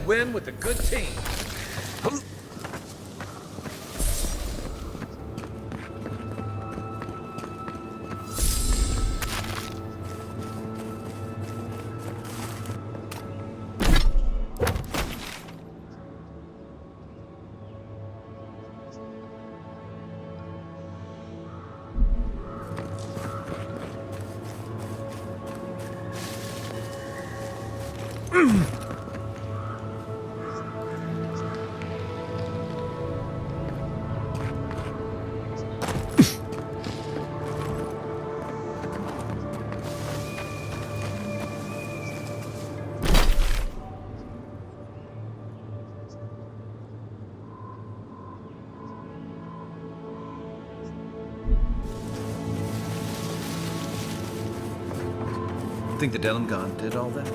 Win with a good team. Think the Delimgon did all that?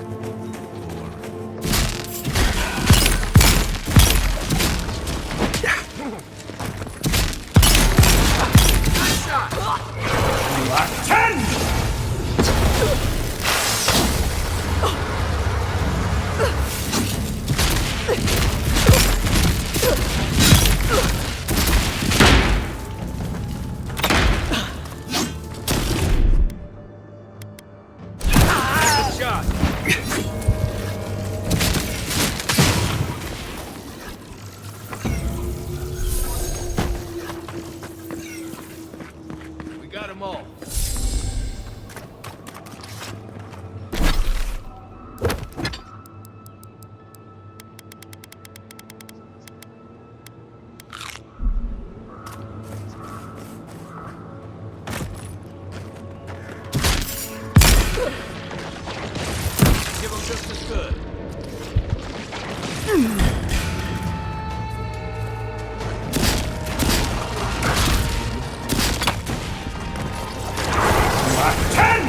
Nice shot! Lock 10! Just as good. Lock 10!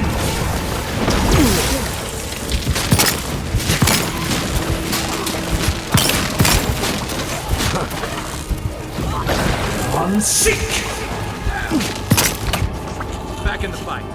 One sick! Back in the fight.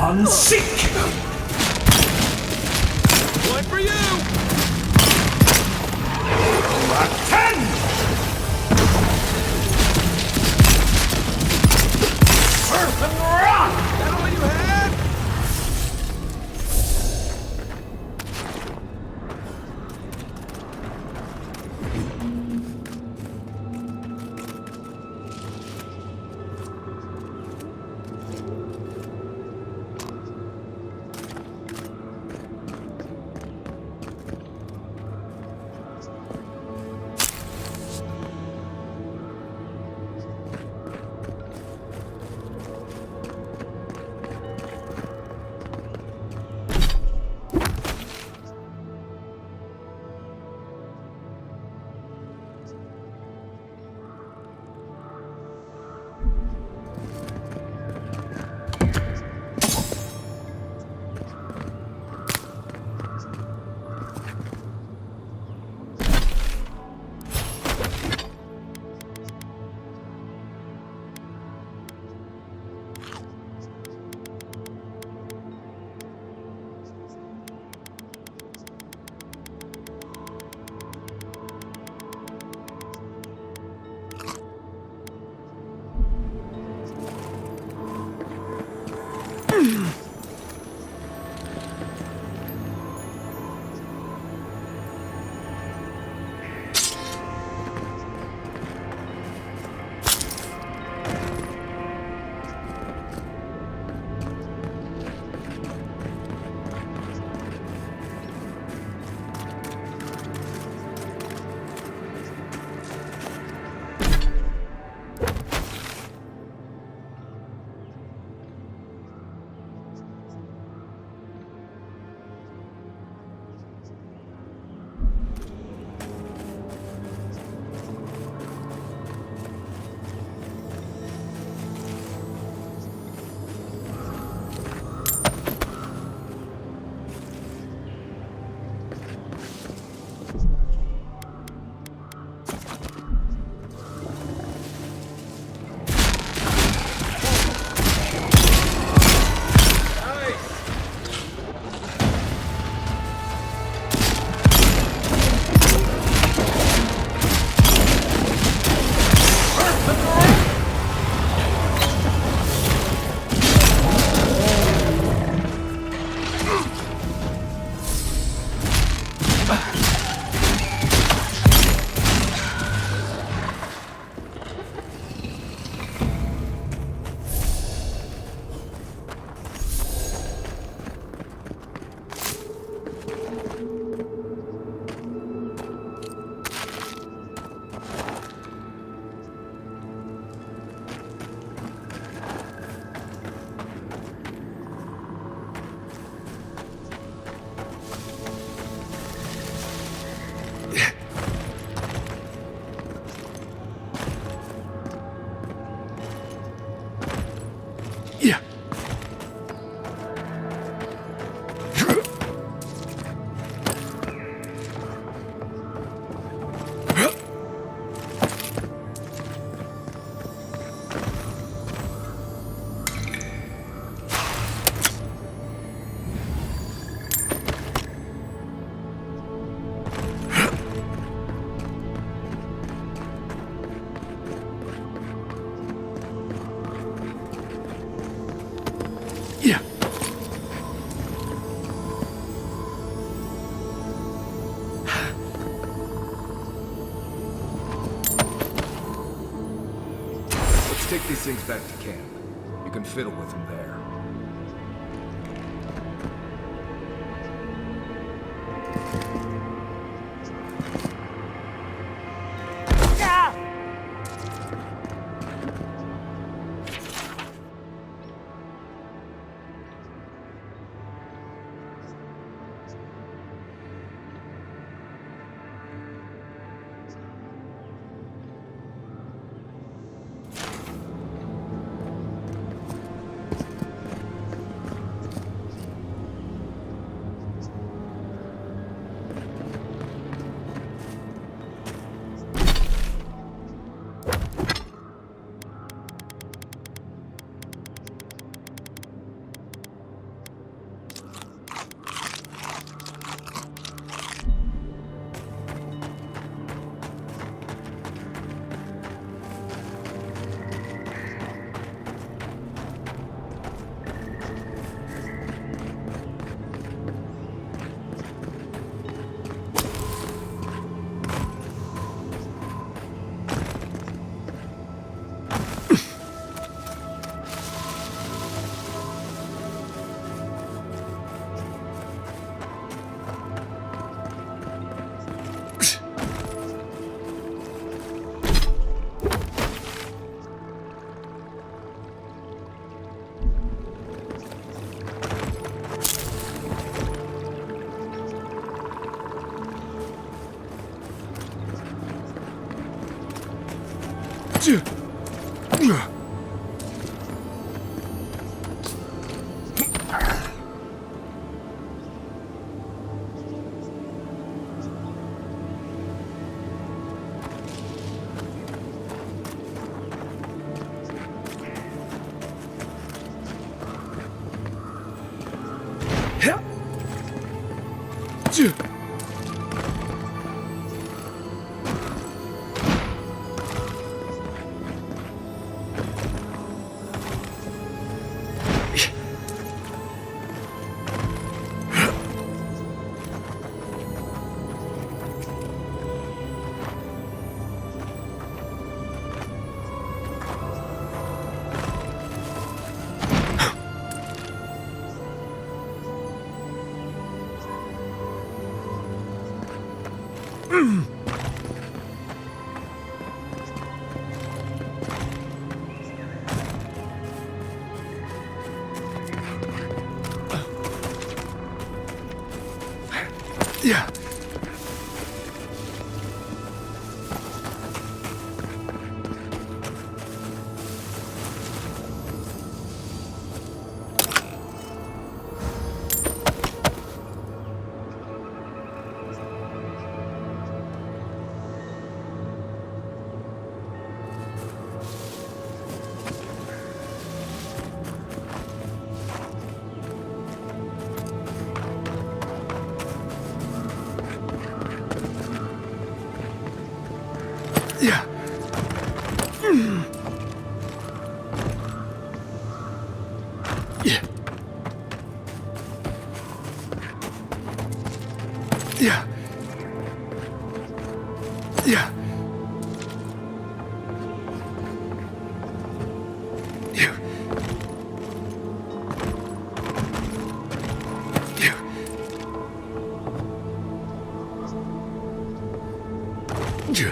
On seek! One for you! Lack 10! Earth and rock! That all you had? Take these things back to camp. You can fiddle with them there. Yeah. Yeah. Yeah. Yeah. Yeah. You. You. You.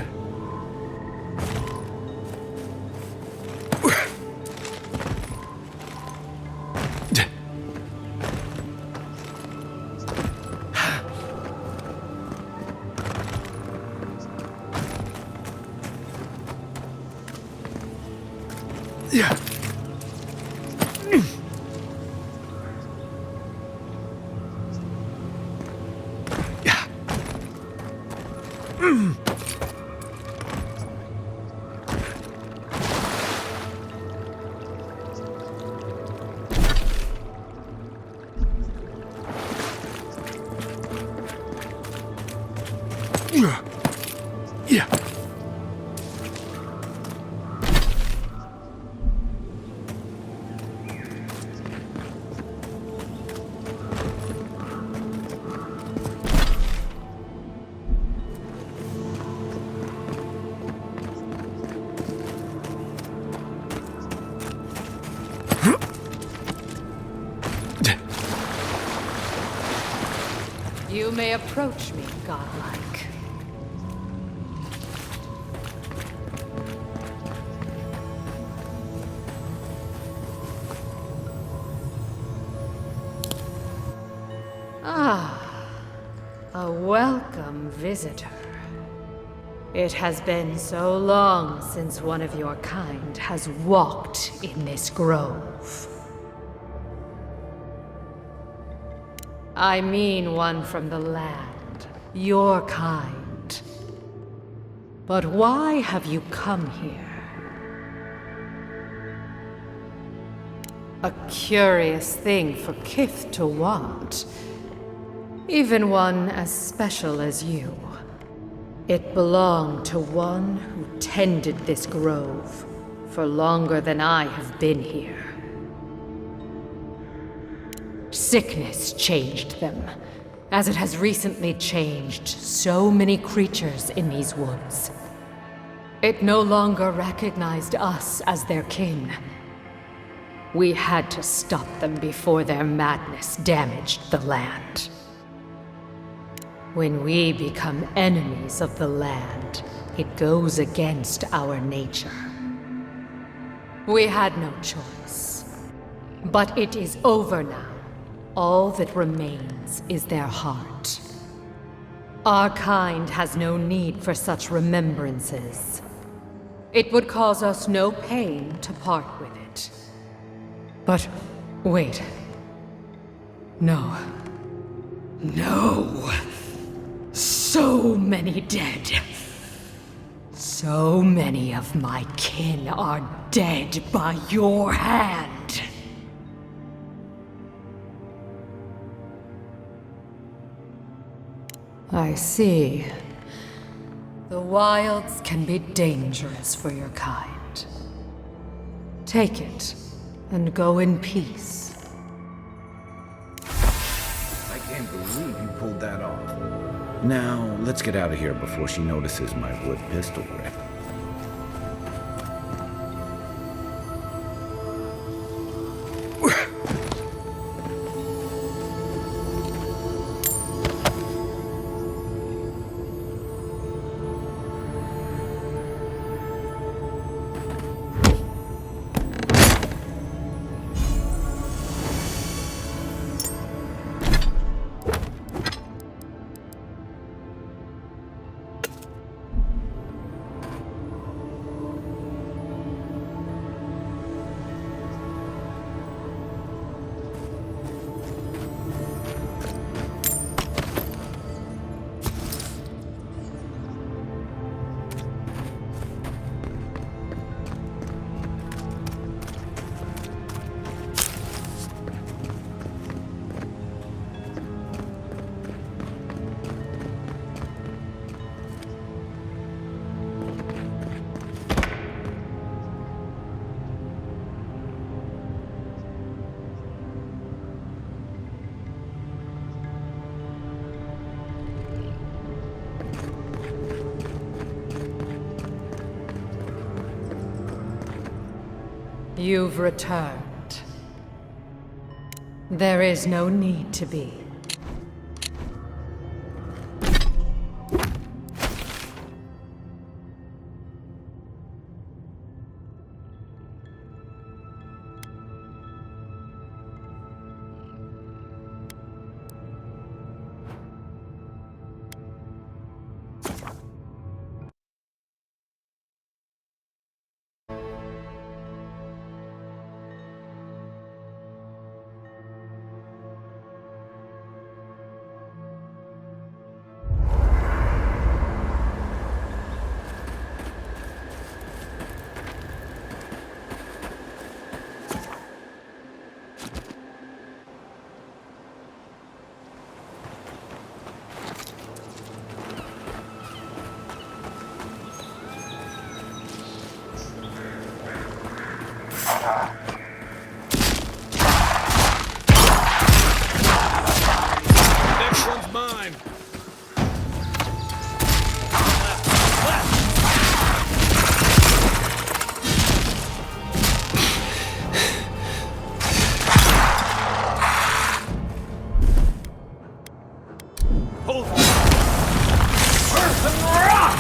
Yeah. Yeah. Yeah. You may approach me, godlike. Ah, a welcome visitor. It has been so long since one of your kind has walked in this grove. I mean one from the land, your kind. But why have you come here? A curious thing for Kith to want. Even one as special as you. It belonged to one who tended this grove for longer than I have been here. Sickness changed them, as it has recently changed so many creatures in these woods. It no longer recognized us as their kin. We had to stop them before their madness damaged the land. When we become enemies of the land, it goes against our nature. We had no choice. But it is over now. All that remains is their heart. Our kind has no need for such remembrances. It would cause us no pain to part with it. But wait. No. No. So many dead. So many of my kin are dead by your hand. I see. The wilds can be dangerous for your kind. Take it, and go in peace. I can't believe you pulled that off. Now, let's get out of here before she notices my wood pistol grip. You've returned. There is no need to be. Next one's mine. Hold on. Earth and rock!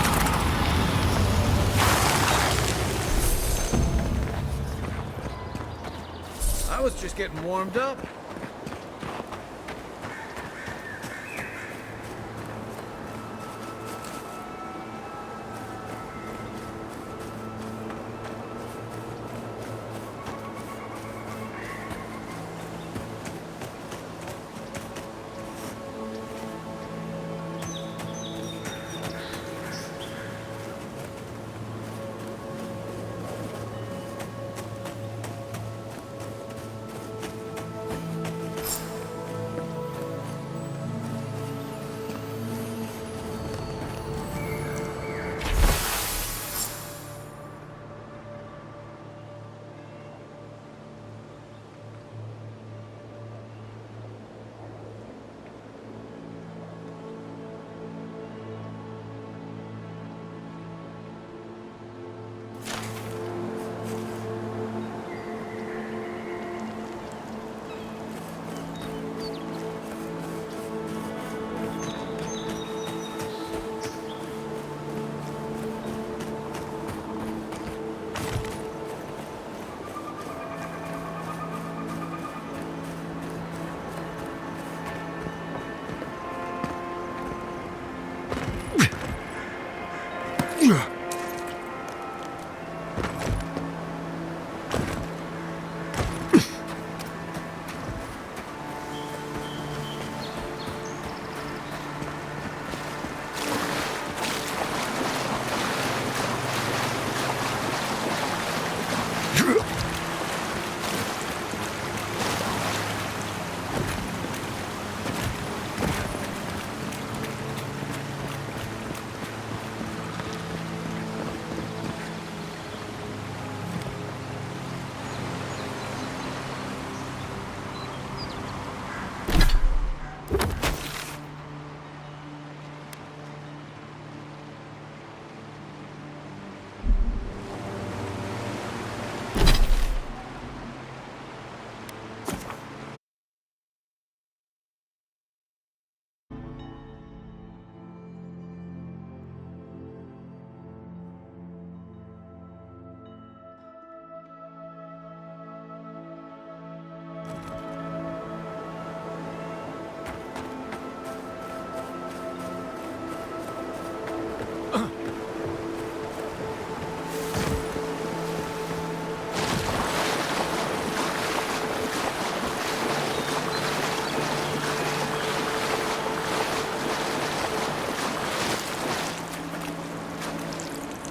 I was just getting warmed up.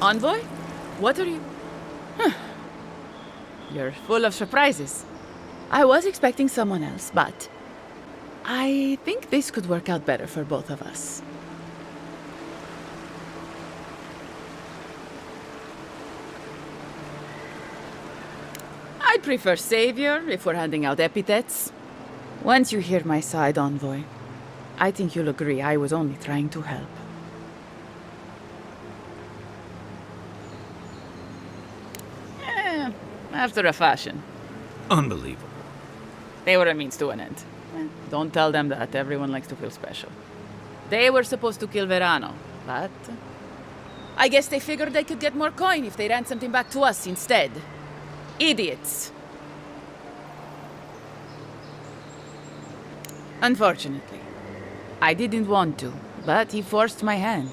Envoy? What are you... Huh. You're full of surprises. I was expecting someone else, but... I think this could work out better for both of us. I'd prefer savior if we're handing out epithets. Once you hear my side, Envoy, I think you'll agree I was only trying to help. After a fashion. Unbelievable. They were a means to an end. Don't tell them that. Everyone likes to feel special. They were supposed to kill Verano, but... I guess they figured they could get more coin if they ransomed him back to us instead. Idiots. Unfortunately. I didn't want to, but he forced my hand.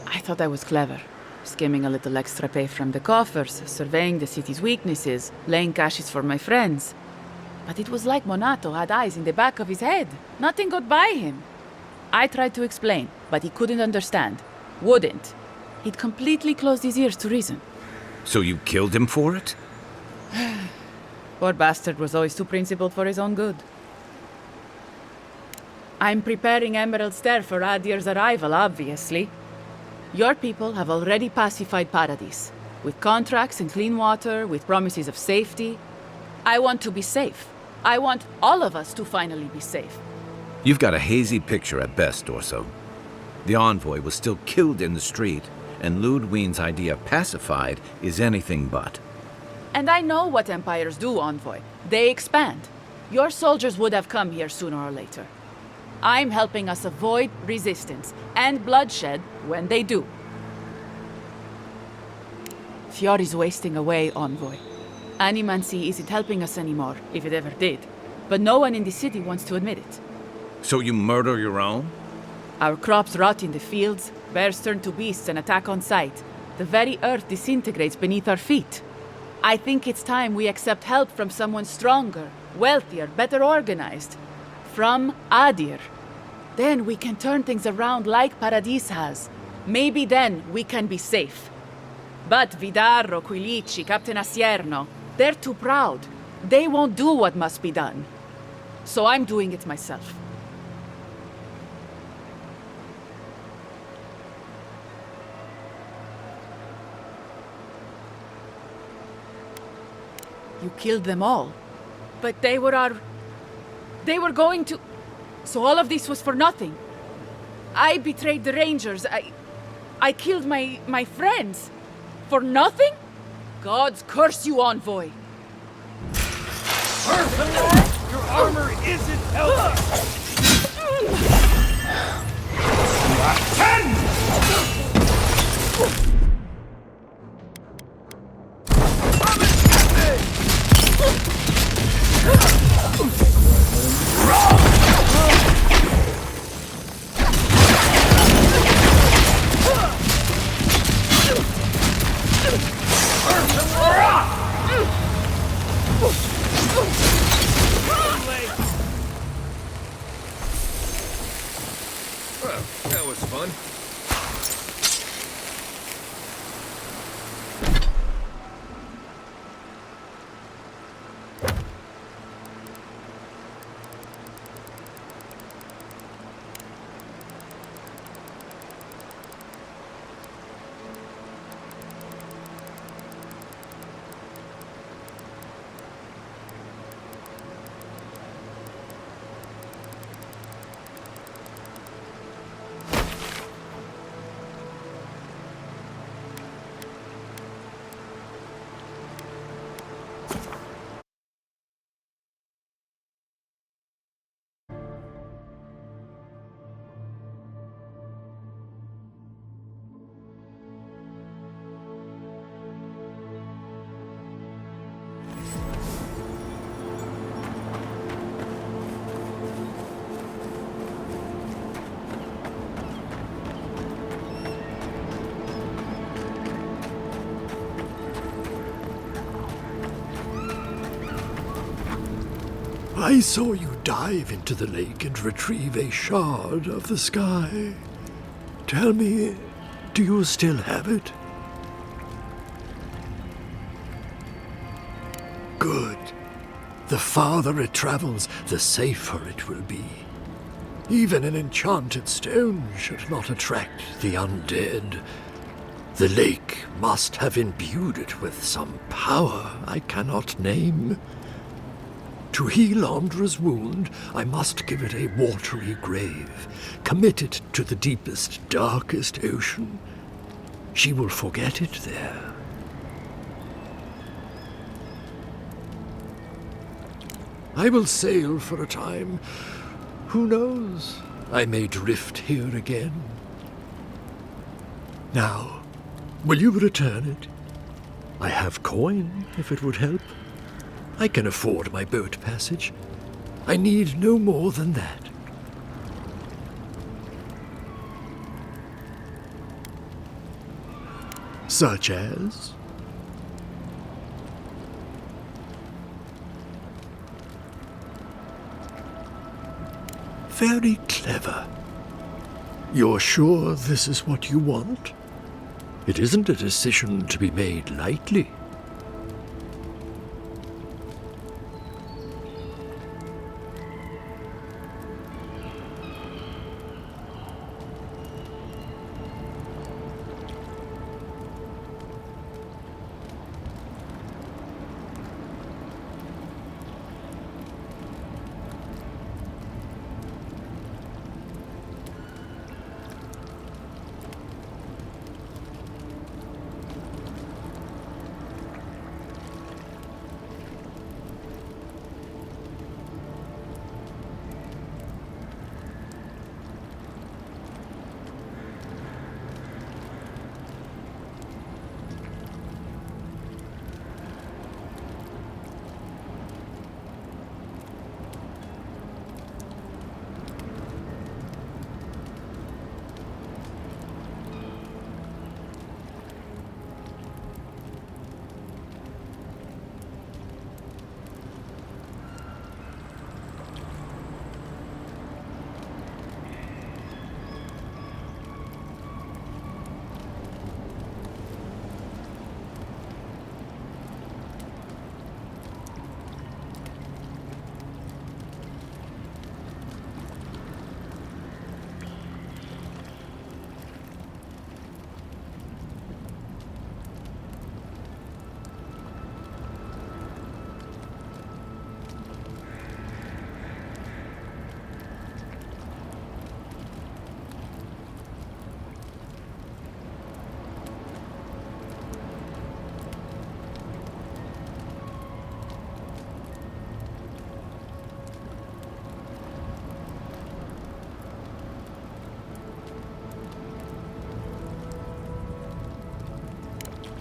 I thought I was clever. Skimming a little extra pay from the coffers, surveying the city's weaknesses, laying caches for my friends. But it was like Monato had eyes in the back of his head. Nothing got by him. I tried to explain, but he couldn't understand. Wouldn't. He'd completely closed his ears to reason. So you killed him for it? Poor bastard was always too principled for his own good. I'm preparing Emerald Stair for Adir's arrival, obviously. Your people have already pacified Paradise, with contracts and clean water, with promises of safety. I want to be safe. I want all of us to finally be safe. You've got a hazy picture at best, Orso. The Envoy was still killed in the street, and Ludwine's idea of pacified is anything but. And I know what empires do, Envoy. They expand. Your soldiers would have come here sooner or later. I'm helping us avoid resistance and bloodshed when they do. Fiori's wasting away, Envoy. Animancy isn't helping us anymore, if it ever did. But no one in the city wants to admit it. So you murder your own? Our crops rot in the fields, bears turn to beasts and attack on sight. The very earth disintegrates beneath our feet. I think it's time we accept help from someone stronger, wealthier, better organized. From Adir. Then we can turn things around like Paradis has. Maybe then we can be safe. But Vidarro, Quilici, Captain Asierno, they're too proud. They won't do what must be done. So I'm doing it myself. You killed them all. But they were our... They were going to... So all of this was for nothing. I betrayed the Rangers. I killed my friends. For nothing? Gods curse you, Envoy. Perfect! Your armor isn't healthy! 10! Well, that was fun. I saw you dive into the lake and retrieve a shard of the sky. Tell me, do you still have it? Good. The farther it travels, the safer it will be. Even an enchanted stone should not attract the undead. The lake must have imbued it with some power I cannot name. To heal Andra's wound, I must give it a watery grave, commit it to the deepest, darkest ocean. She will forget it there. I will sail for a time. Who knows? I may drift here again. Now, will you return it? I have coin, if it would help. I can afford my boat passage. I need no more than that. Such as? Very clever. You're sure this is what you want? It isn't a decision to be made lightly.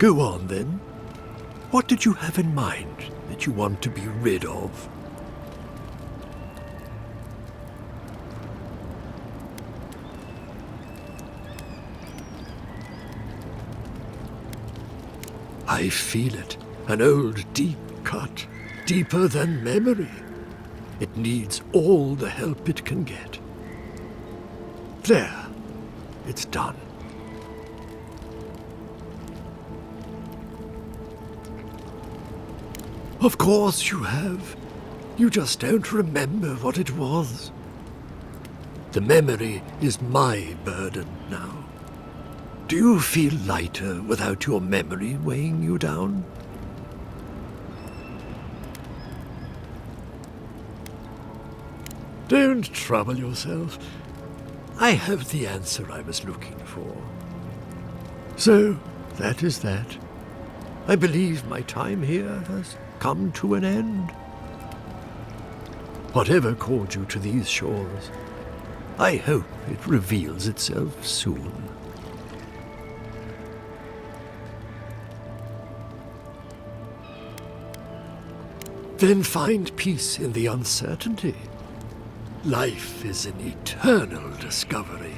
Go on, then. What did you have in mind that you want to be rid of? I feel it. An old deep cut, deeper than memory. It needs all the help it can get. There. It's done. Of course you have. You just don't remember what it was. The memory is my burden now. Do you feel lighter without your memory weighing you down? Don't trouble yourself. I have the answer I was looking for. So, that is that. I believe my time here has come to an end. Whatever called you to these shores, I hope it reveals itself soon. Then find peace in the uncertainty. Life is an eternal discovery.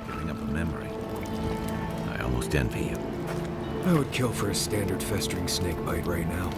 Bring up a memory. I almost envy you. I would kill for a standard festering snake bite right now.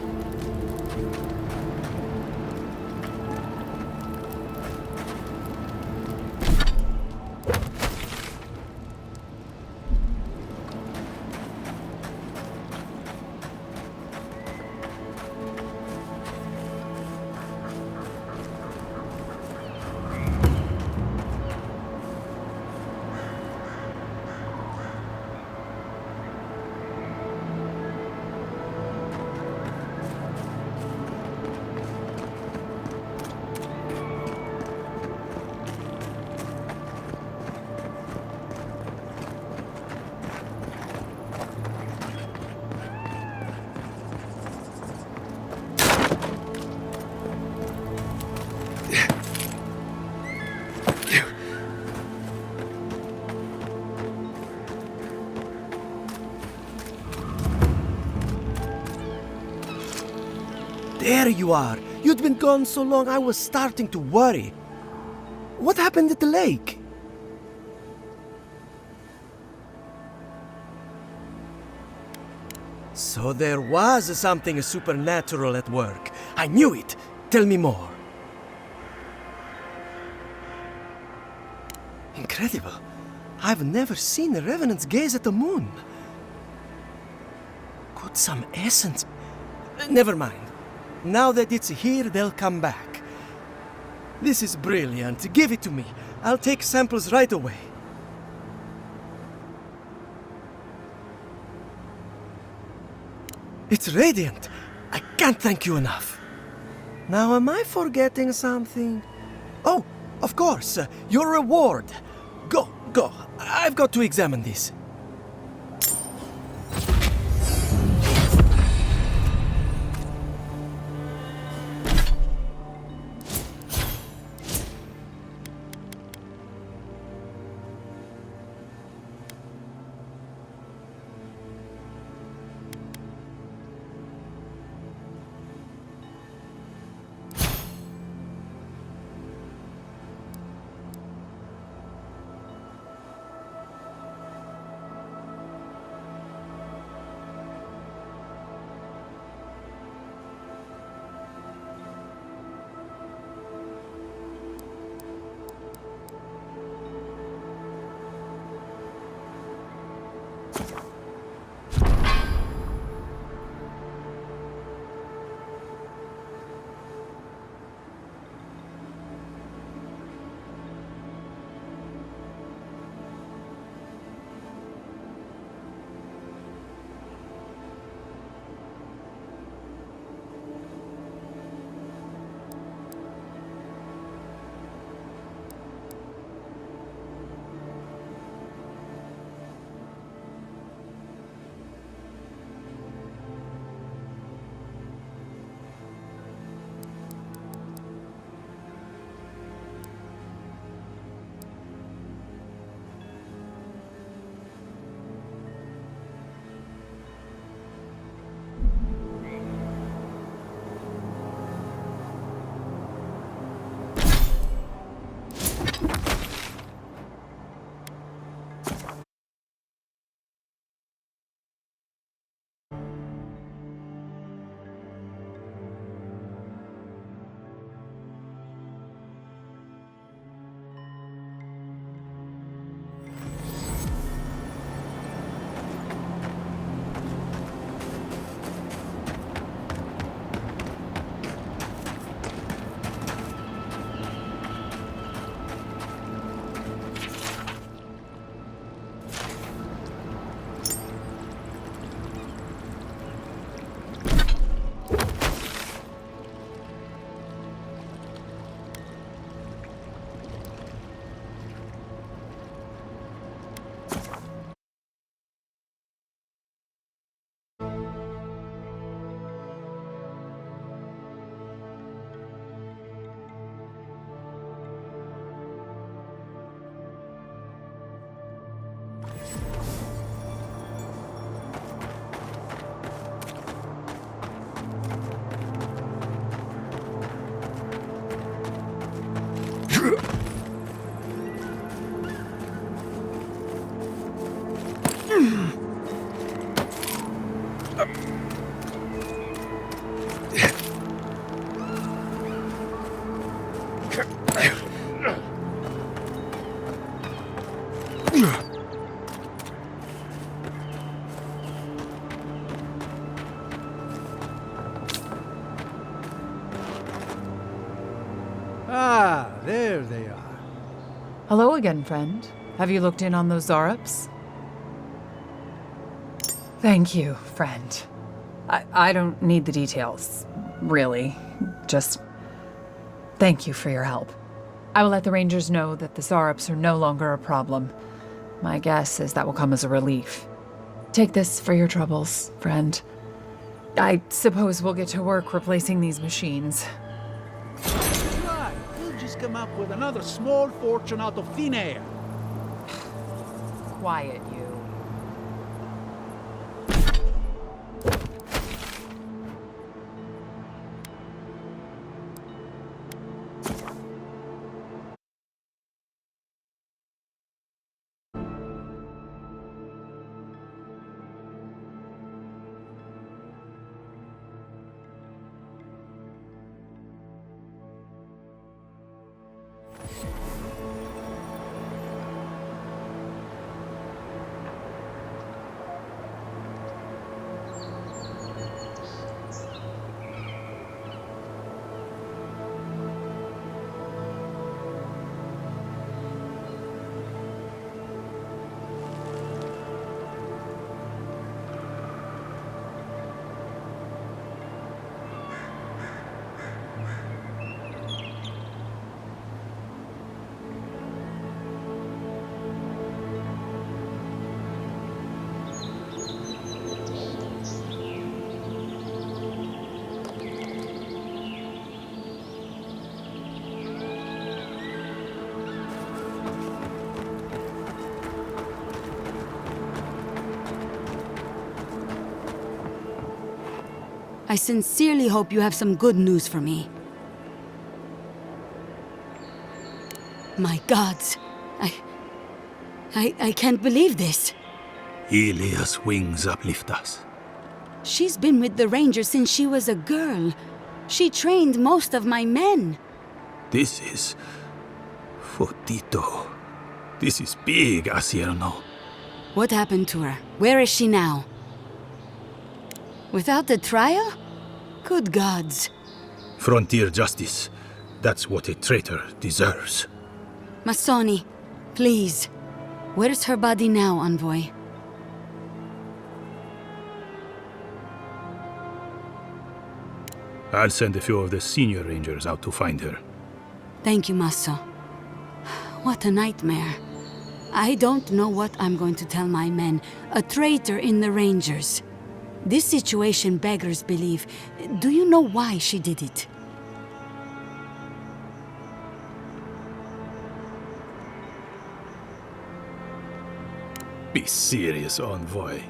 There you are. You'd been gone so long I was starting to worry. What happened at the lake? So there was something supernatural at work. I knew it. Tell me more. Incredible. I've never seen the revenants gaze at the moon. Could some essence... Never mind. Now that it's here, they'll come back. This is brilliant. Give it to me. I'll take samples right away. It's radiant. I can't thank you enough. Now, am I forgetting something? Oh, of course. Your reward. Go. I've got to examine this. Ah, there they are. Hello again, friend. Have you looked in on those Zarups? Thank you, friend. I don't need the details, really. Just thank you for your help. I will let the Rangers know that the Zarups are no longer a problem. My guess is that will come as a relief. Take this for your troubles, friend. I suppose we'll get to work replacing these machines. Right, we'll just come up with another small fortune out of thin air. Quiet, you. I sincerely hope you have some good news for me. My gods, I can't believe this. Ilia's wings uplift us. She's been with the Rangers since she was a girl. She trained most of my men. This is... Fotito. This is big, Asierno. What happened to her? Where is she now? Without the trial? Good gods. Frontier justice. That's what a traitor deserves. Masoni, please. Where's her body now, Envoy? I'll send a few of the senior rangers out to find her. Thank you, Maso. What a nightmare. I don't know what I'm going to tell my men. A traitor in the Rangers. This situation beggars belief. Do you know why she did it? Be serious, Envoy.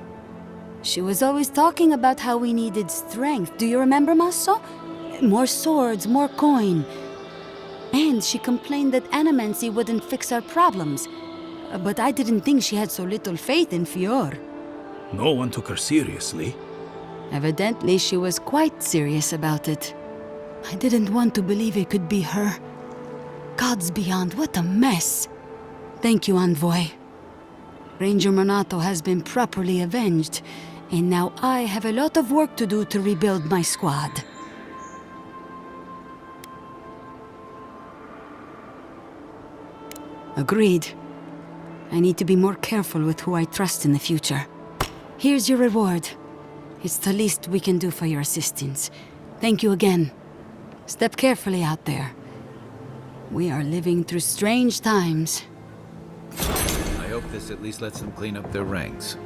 She was always talking about how we needed strength. Do you remember, Maso? More swords, more coin. And she complained that animancy wouldn't fix our problems. But I didn't think she had so little faith in Fior. No one took her seriously. Evidently, she was quite serious about it. I didn't want to believe it could be her. Gods beyond, what a mess. Thank you, Envoy. Ranger Monato has been properly avenged, and now I have a lot of work to do to rebuild my squad. Agreed. I need to be more careful with who I trust in the future. Here's your reward. It's the least we can do for your assistance. Thank you again. Step carefully out there. We are living through strange times. I hope this at least lets them clean up their ranks.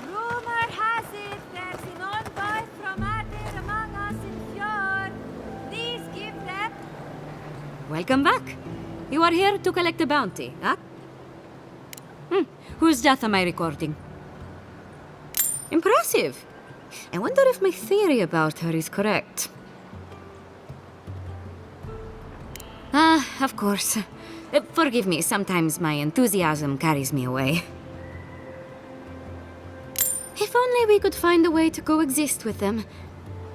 Rumor has it there's an envoy from Arden among us in Fjord. Please give them. Welcome back. You are here to collect a bounty, huh? Whose death am I recording? Impressive. I wonder if my theory about her is correct. Of course. Forgive me, sometimes my enthusiasm carries me away. If only we could find a way to coexist with them.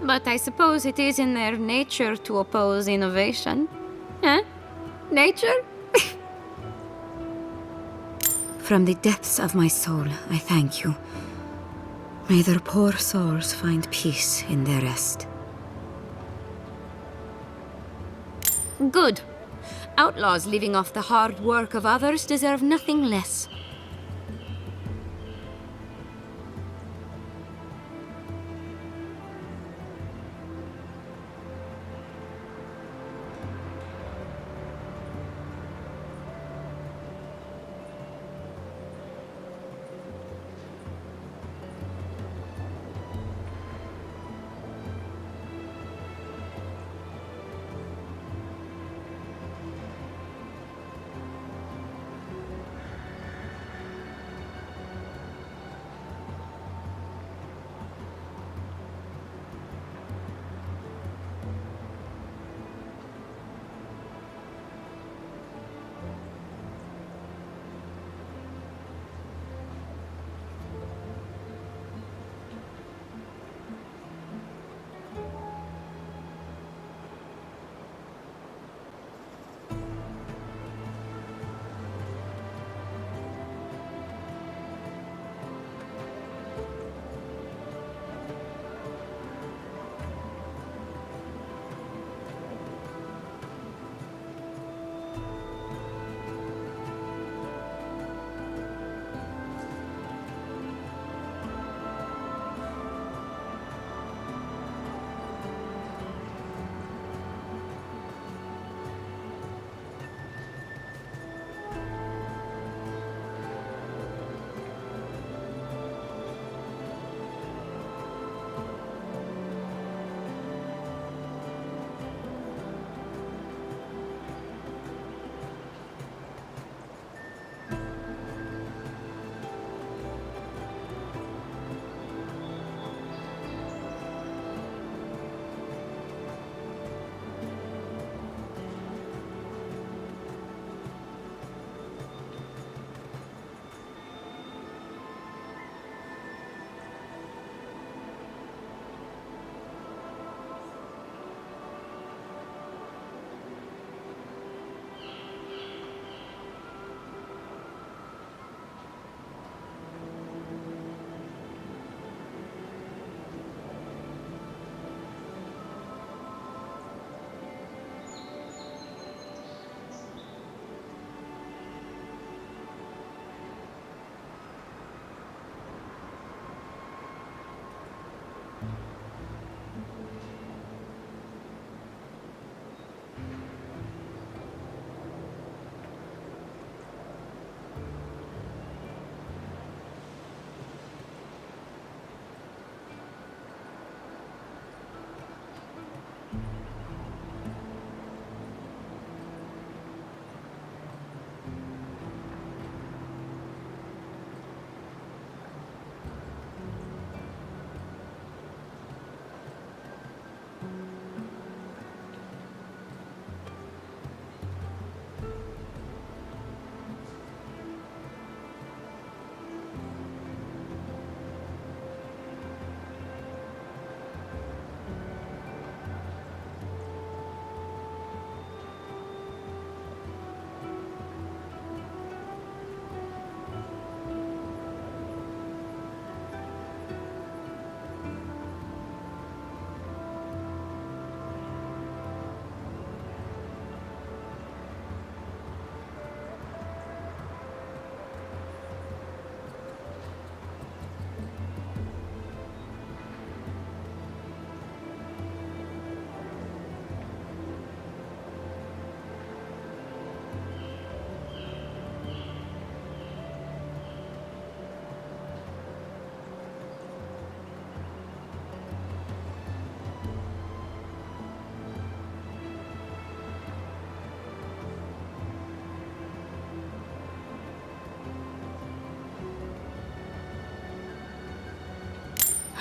But I suppose it is in their nature to oppose innovation. Huh? Nature? From the depths of my soul, I thank you. May their poor souls find peace in their rest. Good. Outlaws living off the hard work of others deserve nothing less.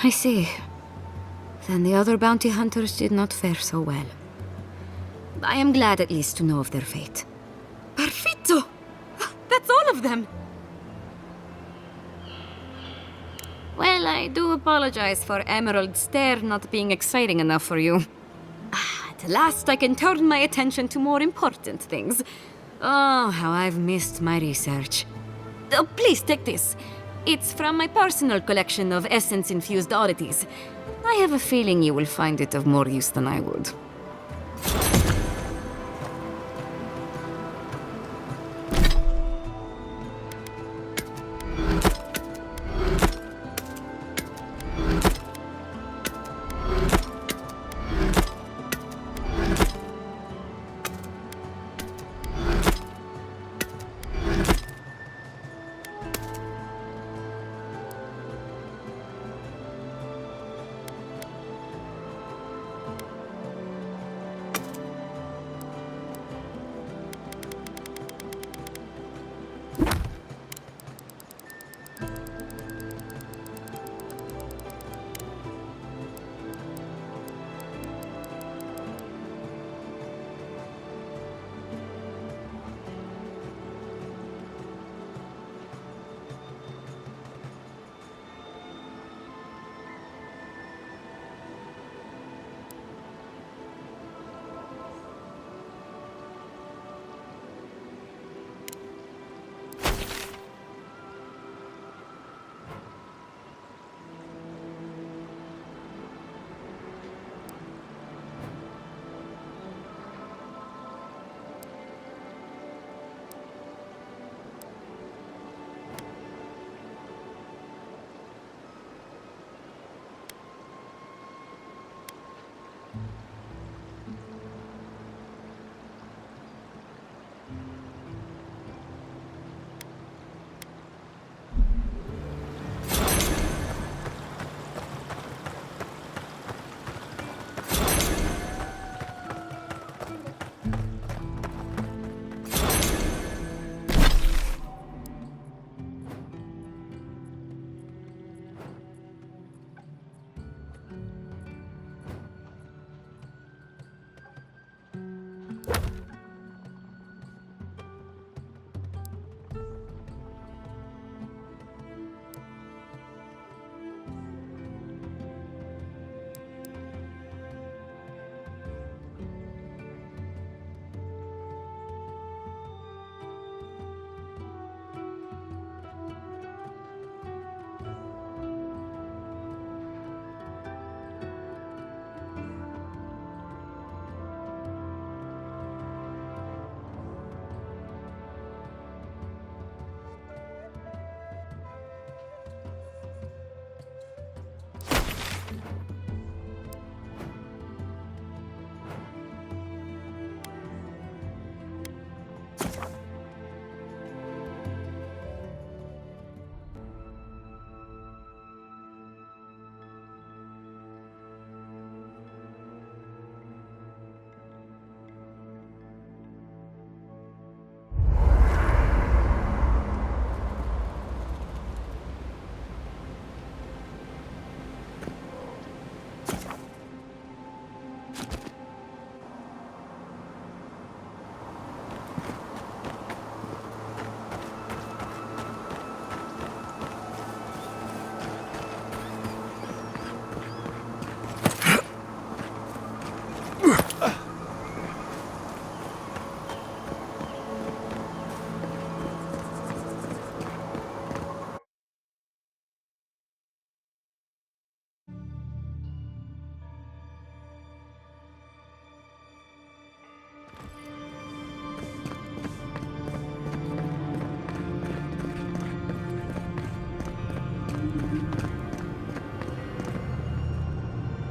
I see. Then the other bounty hunters did not fare so well. I am glad at least to know of their fate. Perfetto! That's all of them! Well, I do apologize for Emerald Stair not being exciting enough for you. At last I can turn my attention to more important things. Oh, how I've missed my research. Oh, please take this. It's from my personal collection of essence-infused oddities. I have a feeling you will find it of more use than I would.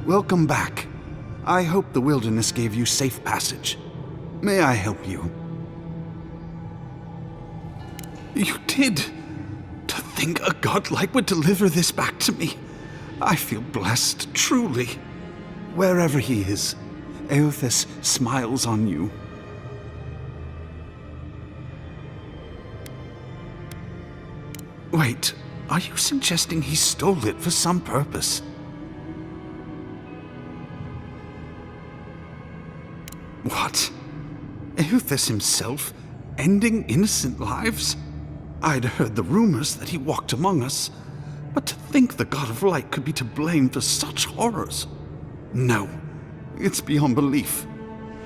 Welcome back. I hope the wilderness gave you safe passage. May I help you? You did! To think a godlike would deliver this back to me. I feel blessed, truly. Wherever he is, Eothas smiles on you. Wait, are you suggesting he stole it for some purpose? What? Eothas himself, ending innocent lives? I'd heard the rumors that he walked among us, but to think the God of Light could be to blame for such horrors. No, it's beyond belief.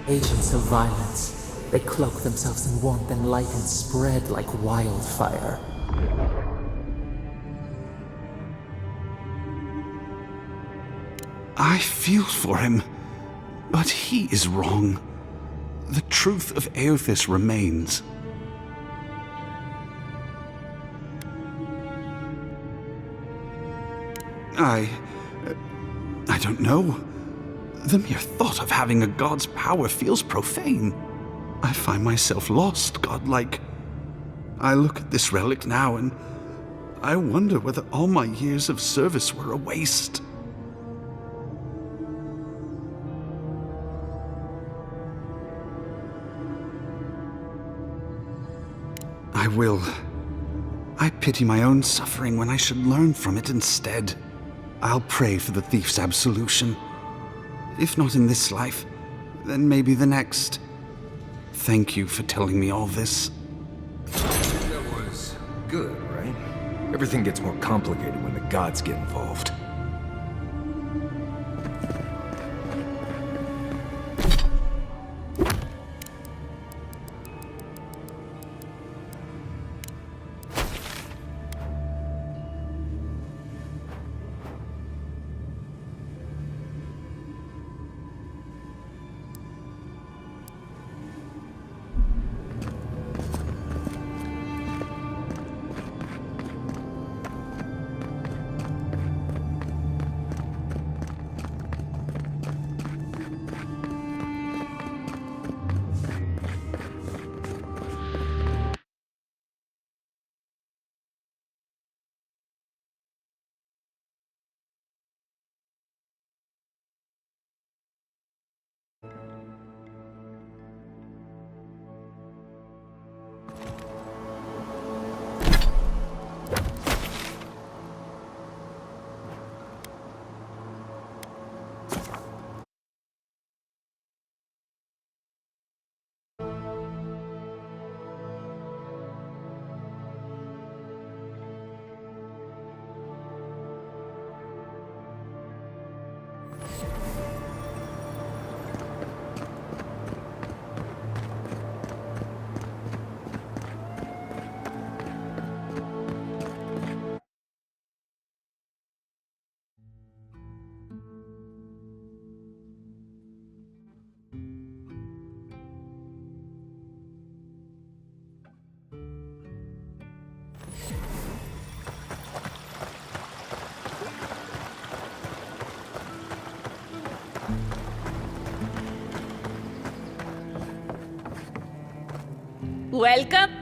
Agents of violence. They cloak themselves in warmth and light and spread like wildfire. I feel for him, but he is wrong. The truth of Eothas remains. I don't know. The mere thought of having a god's power feels profane. I find myself lost, godlike. I look at this relic now and I wonder whether all my years of service were a waste. I pity my own suffering when I should learn from it instead. I'll pray for the thief's absolution. If not in this life, then maybe the next. Thank you for telling me all this. That was good, right? Everything gets more complicated when the gods get involved. Welcome.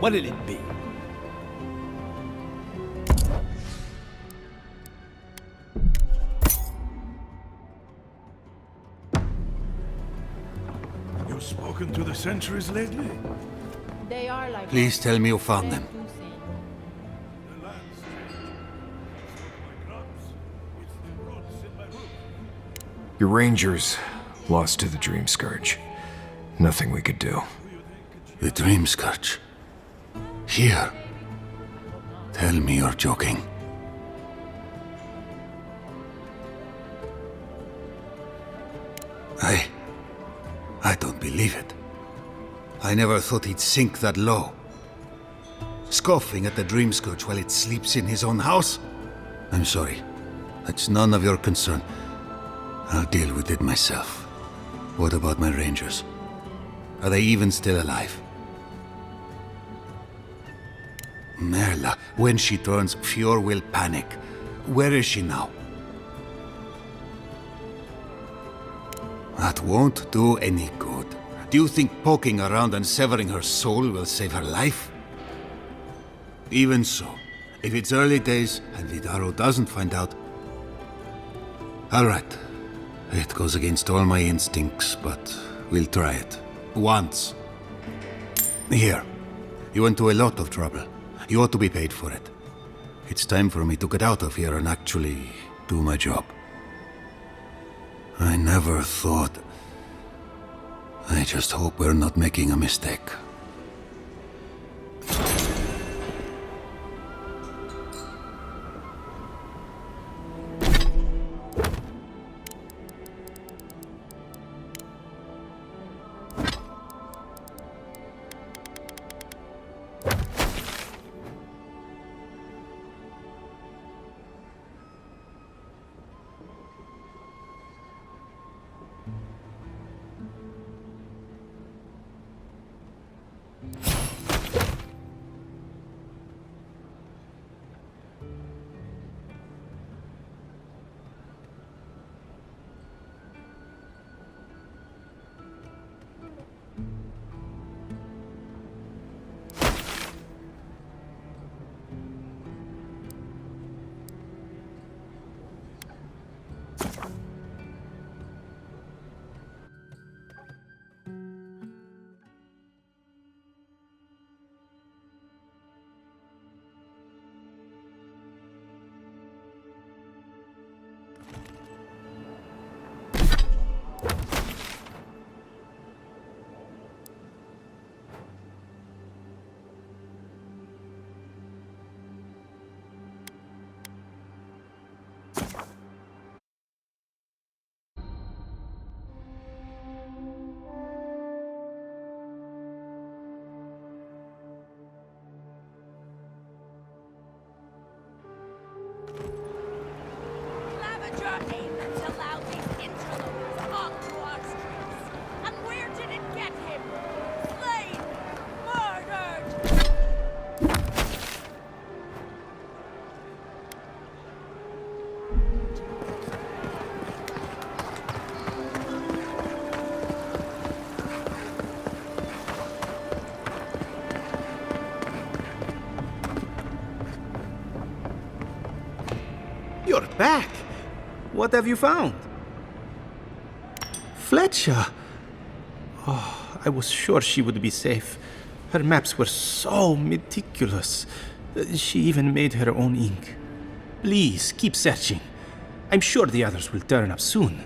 What'll it be? You've spoken to the sentries lately? They are like... Please tell me you found them. Your rangers lost to the Dream Scourge. Nothing we could do. The Dream Scourge? Here? Tell me you're joking. I don't believe it. I never thought he'd sink that low. Scoffing at the dream scourge while it sleeps in his own house? I'm sorry. That's none of your concern. I'll deal with it myself. What about my rangers? Are they even still alive? Merla, when she turns, Fjord will panic. Where is she now? That won't do any good. Do you think poking around and severing her soul will save her life? Even so, if it's early days and Vidaro doesn't find out... Alright. It goes against all my instincts, but we'll try it. Once. Here. You went to a lot of trouble. You ought to be paid for it. It's time for me to get out of here and actually do my job. I never thought... I just hope we're not making a mistake. You're back! What have you found? Fletcher! Oh, I was sure she would be safe. Her maps were so meticulous. She even made her own ink. Please, keep searching. I'm sure the others will turn up soon.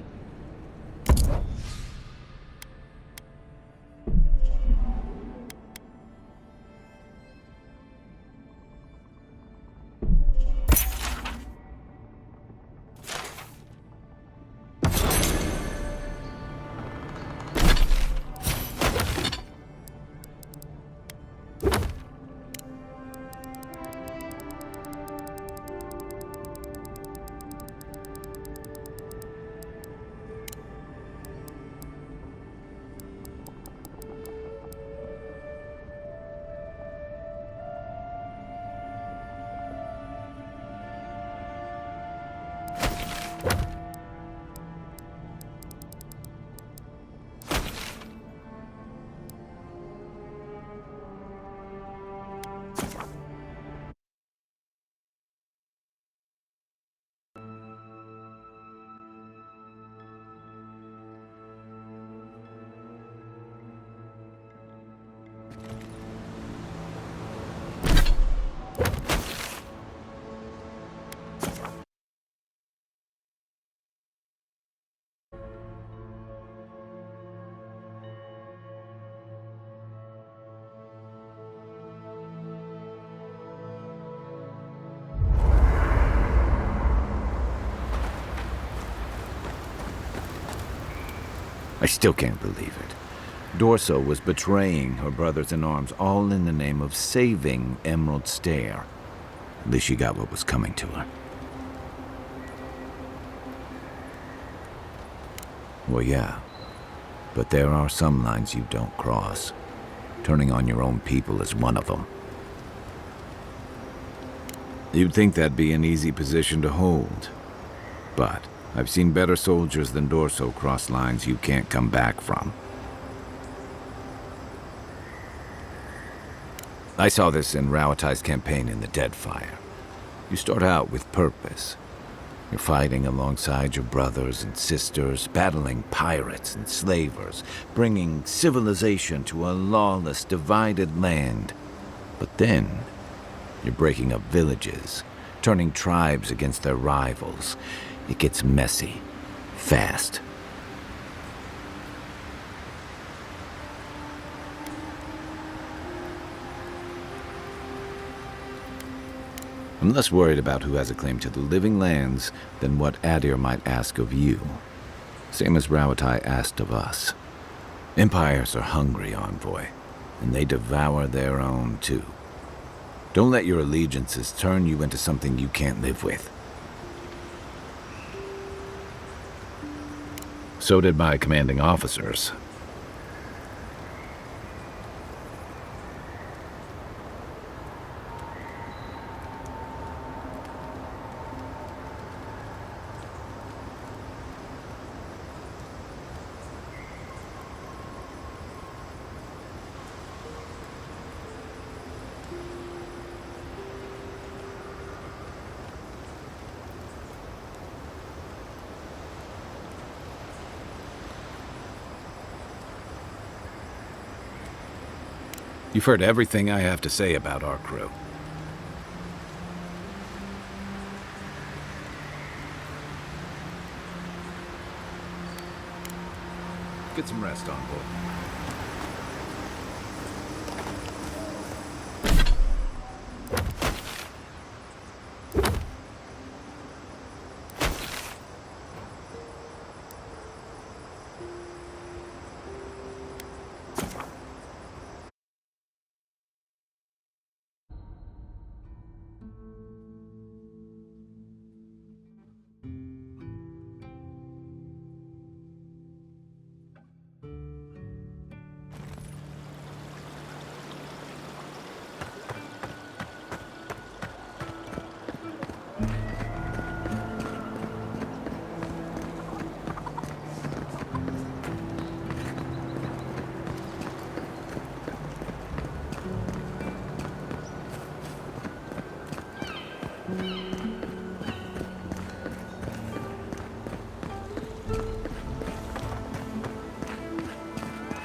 I still can't believe it. Dorso was betraying her brothers-in-arms, all in the name of saving Emerald Stair. At least she got what was coming to her. Well, yeah. But there are some lines you don't cross. Turning on your own people is one of them. You'd think that'd be an easy position to hold. But I've seen better soldiers than Dorso cross lines you can't come back from. I saw this in Rauatai's campaign in the Deadfire. You start out with purpose. You're fighting alongside your brothers and sisters, battling pirates and slavers, bringing civilization to a lawless, divided land. But then, you're breaking up villages, turning tribes against their rivals. It gets messy, fast. I'm less worried about who has a claim to the living lands than what Adir might ask of you. Same as Rauatai asked of us. Empires are hungry, Envoy, and they devour their own too. Don't let your allegiances turn you into something you can't live with. So did my commanding officers. You've heard everything I have to say about our crew. Get some rest, Envoy.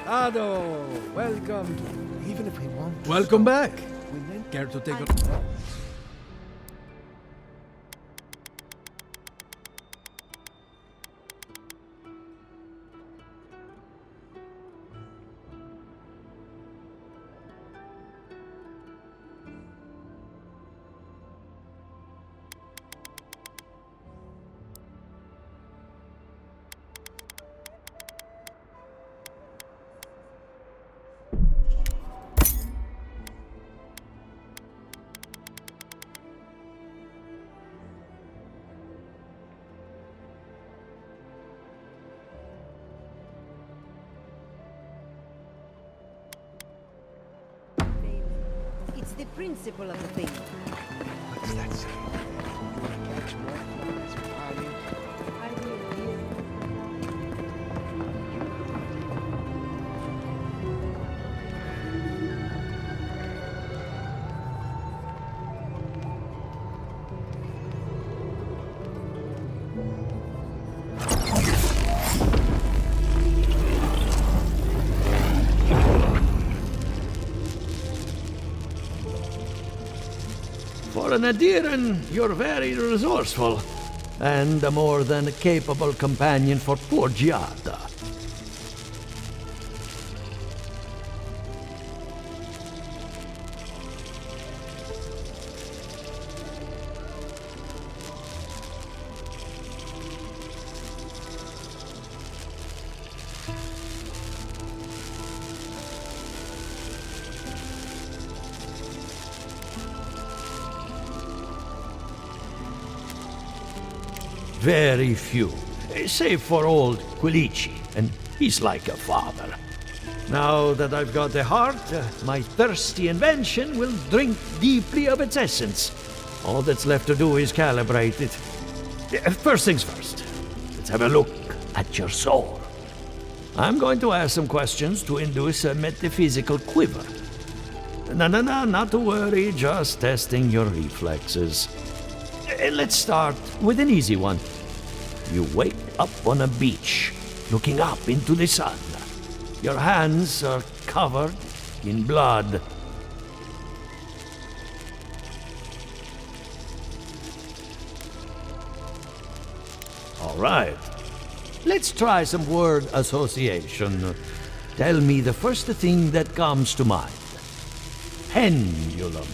Ado, welcome to... Even if we want to Welcome stop, back. we need Care to take a... It's the principle of the thing. What's that say? You want to catch more flies with honey? I will hear. For an Adiran, you're very resourceful, and a more than capable companion for poor Giada. Very few, save for old Quilici, and he's like a father. Now that I've got a heart, my thirsty invention will drink deeply of its essence. All that's left to do is calibrate it. First things first, let's have a look at your soul. I'm going to ask some questions to induce a metaphysical quiver. No, not to worry, just testing your reflexes. Let's start with an easy one. You wake up on a beach, looking up into the sun. Your hands are covered in blood. All right. Let's try some word association. Tell me the first thing that comes to mind. Pendulum.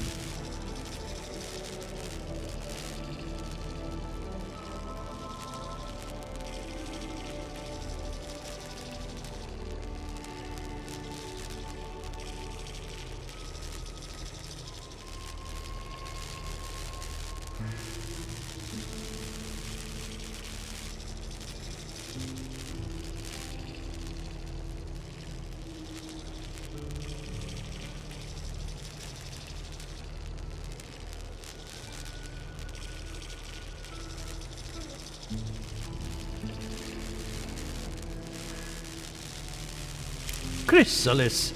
Chrysalis.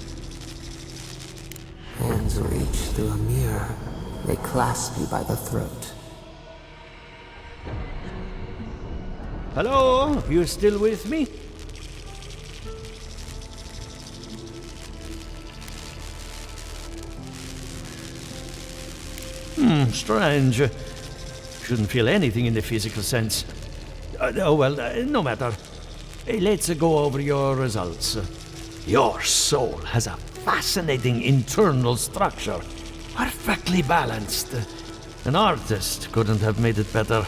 Hands reach through a mirror. They clasp you by the throat. Hello? You still with me? Strange. Shouldn't feel anything in the physical sense. No matter. Let's go over your results. Your soul has a fascinating internal structure. Perfectly balanced. An artist couldn't have made it better.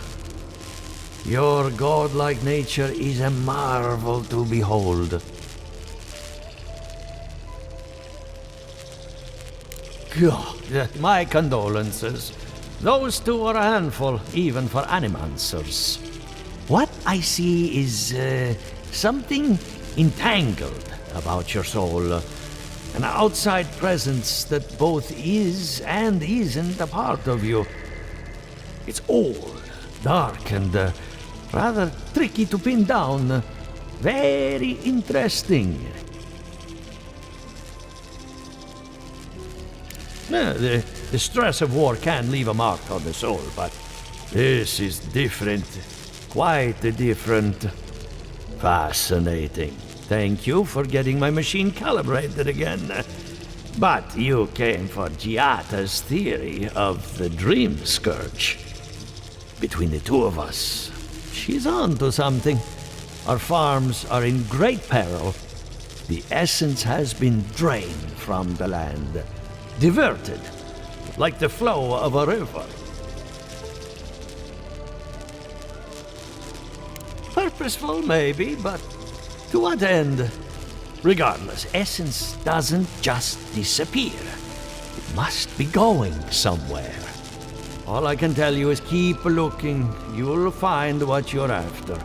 Your godlike nature is a marvel to behold. God, my condolences. Those two are a handful, even for animancers. What I see is something entangled about your soul. An outside presence that both is and isn't a part of you. It's old, dark, and rather tricky to pin down. Very interesting. The stress of war can leave a mark on the soul, but this is different. Quite different. Fascinating. Thank you for getting my machine calibrated again. But you came for Giata's theory of the dream scourge. Between the two of us, she's on to something. Our farms are in great peril. The essence has been drained from the land. Diverted, like the flow of a river. Purposeful, maybe, but to what end? Regardless, essence doesn't just disappear. It must be going somewhere. All I can tell you is keep looking. You'll find what you're after.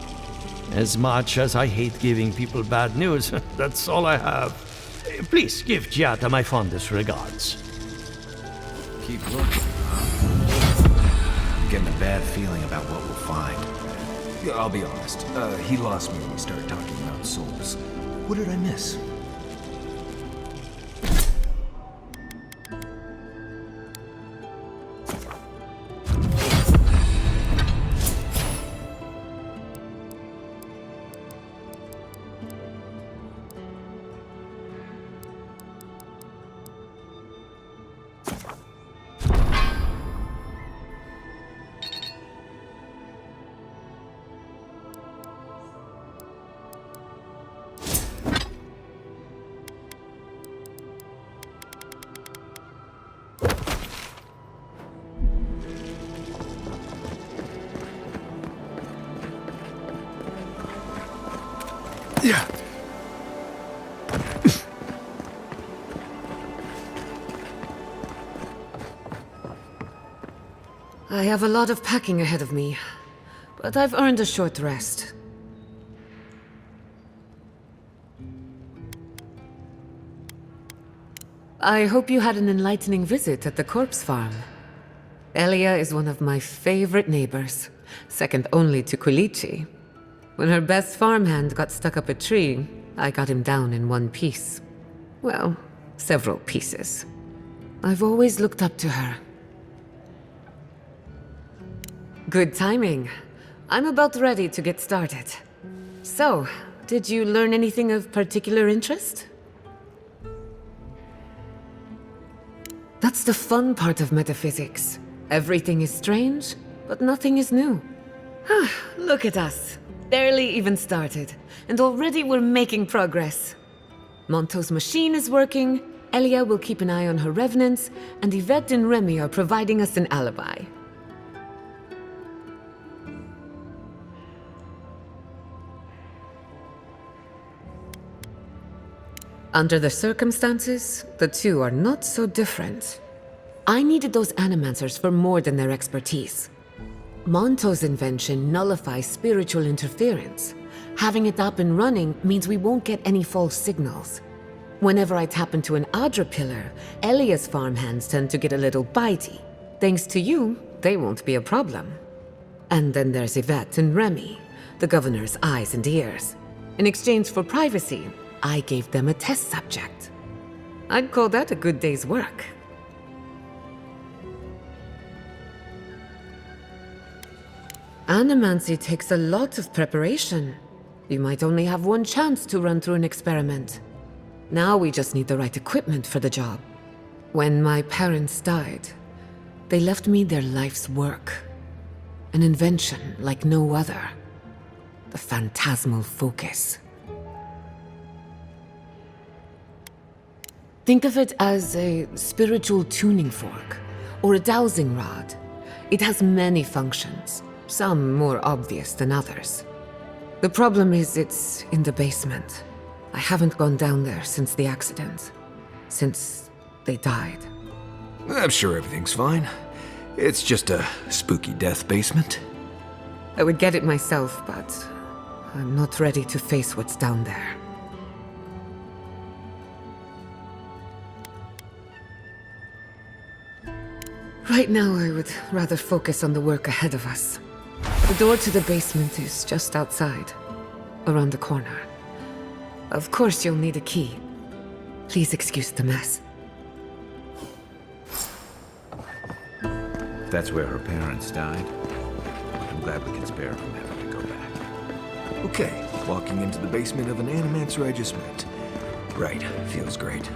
As much as I hate giving people bad news, that's all I have. Please give Giata my fondest regards. Keep looking. I'm getting a bad feeling about what we'll find. Yeah, I'll be honest. He lost me when we started talking about souls. What did I miss? Yeah. I have a lot of packing ahead of me. but I've earned a short rest. I hope you had an enlightening visit at the corpse farm. Elia is one of my favorite neighbors, second only to Quilici. When her best farmhand got stuck up a tree, I got him down in one piece. Well, several pieces. I've always looked up to her. Good timing. I'm about ready to get started. So, did you learn anything of particular interest? That's the fun part of metaphysics. Everything is strange, but nothing is new. Look at us. Barely even started, and already we're making progress. Monto's machine is working, Elia will keep an eye on her revenants, and Yvette and Remy are providing us an alibi. Under the circumstances, the two are not so different. I needed those animancers for more than their expertise. Monto's invention nullifies spiritual interference. Having it up and running means we won't get any false signals. Whenever I tap into an Adra pillar, Elia's farmhands tend to get a little bitey. Thanks to you, they won't be a problem. And then there's Yvette and Remy, the governor's eyes and ears. In exchange for privacy, I gave them a test subject. I'd call that a good day's work. Animancy takes a lot of preparation. You might only have one chance to run through an experiment. Now we just need the right equipment for the job. When my parents died, they left me their life's work. An invention like no other. The phantasmal focus. Think of it as a spiritual tuning fork, or a dowsing rod. It has many functions, some more obvious than others. The problem is it's in the basement. I haven't gone down there since the accident. Since they died. I'm sure everything's fine. It's just a spooky death basement. I would get it myself, but I'm not ready to face what's down there. Right now, I would rather focus on the work ahead of us. The door to the basement is just outside, around the corner. Of course you'll need a key. Please excuse the mess. That's where her parents died. I'm glad we can spare from having to go back. Okay, walking into the basement of an animancer I just met. Right, feels great.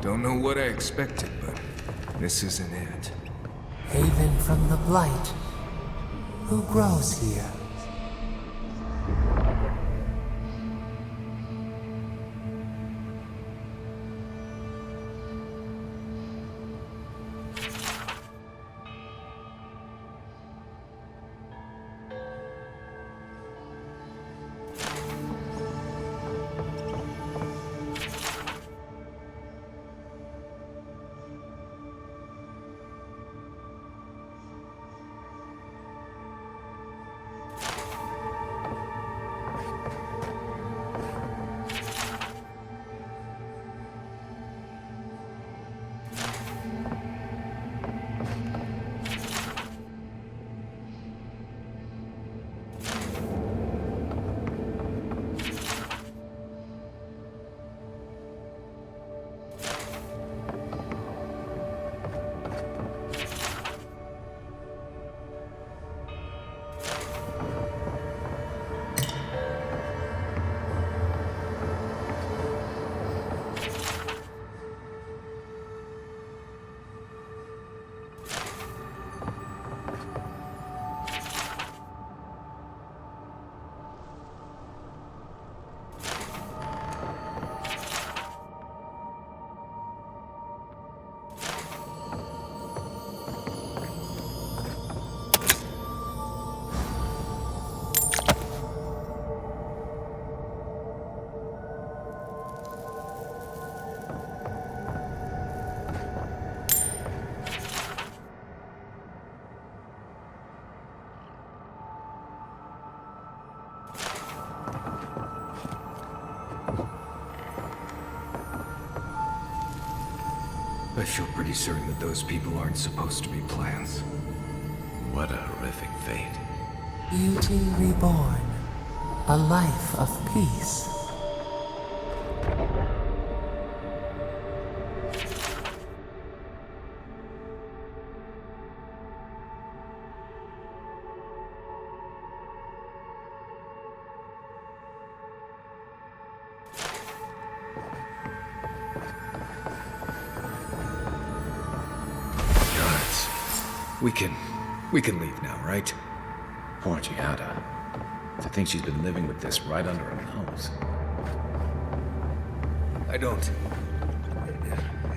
Don't know what I expected, but this isn't it. Haven from the Blight. Who grows here? I feel pretty certain that those people aren't supposed to be plants. What a horrific fate. Beauty reborn. A life of peace. We can leave now, right? Poor Giada. To think she's been living with this right under her nose. I don't.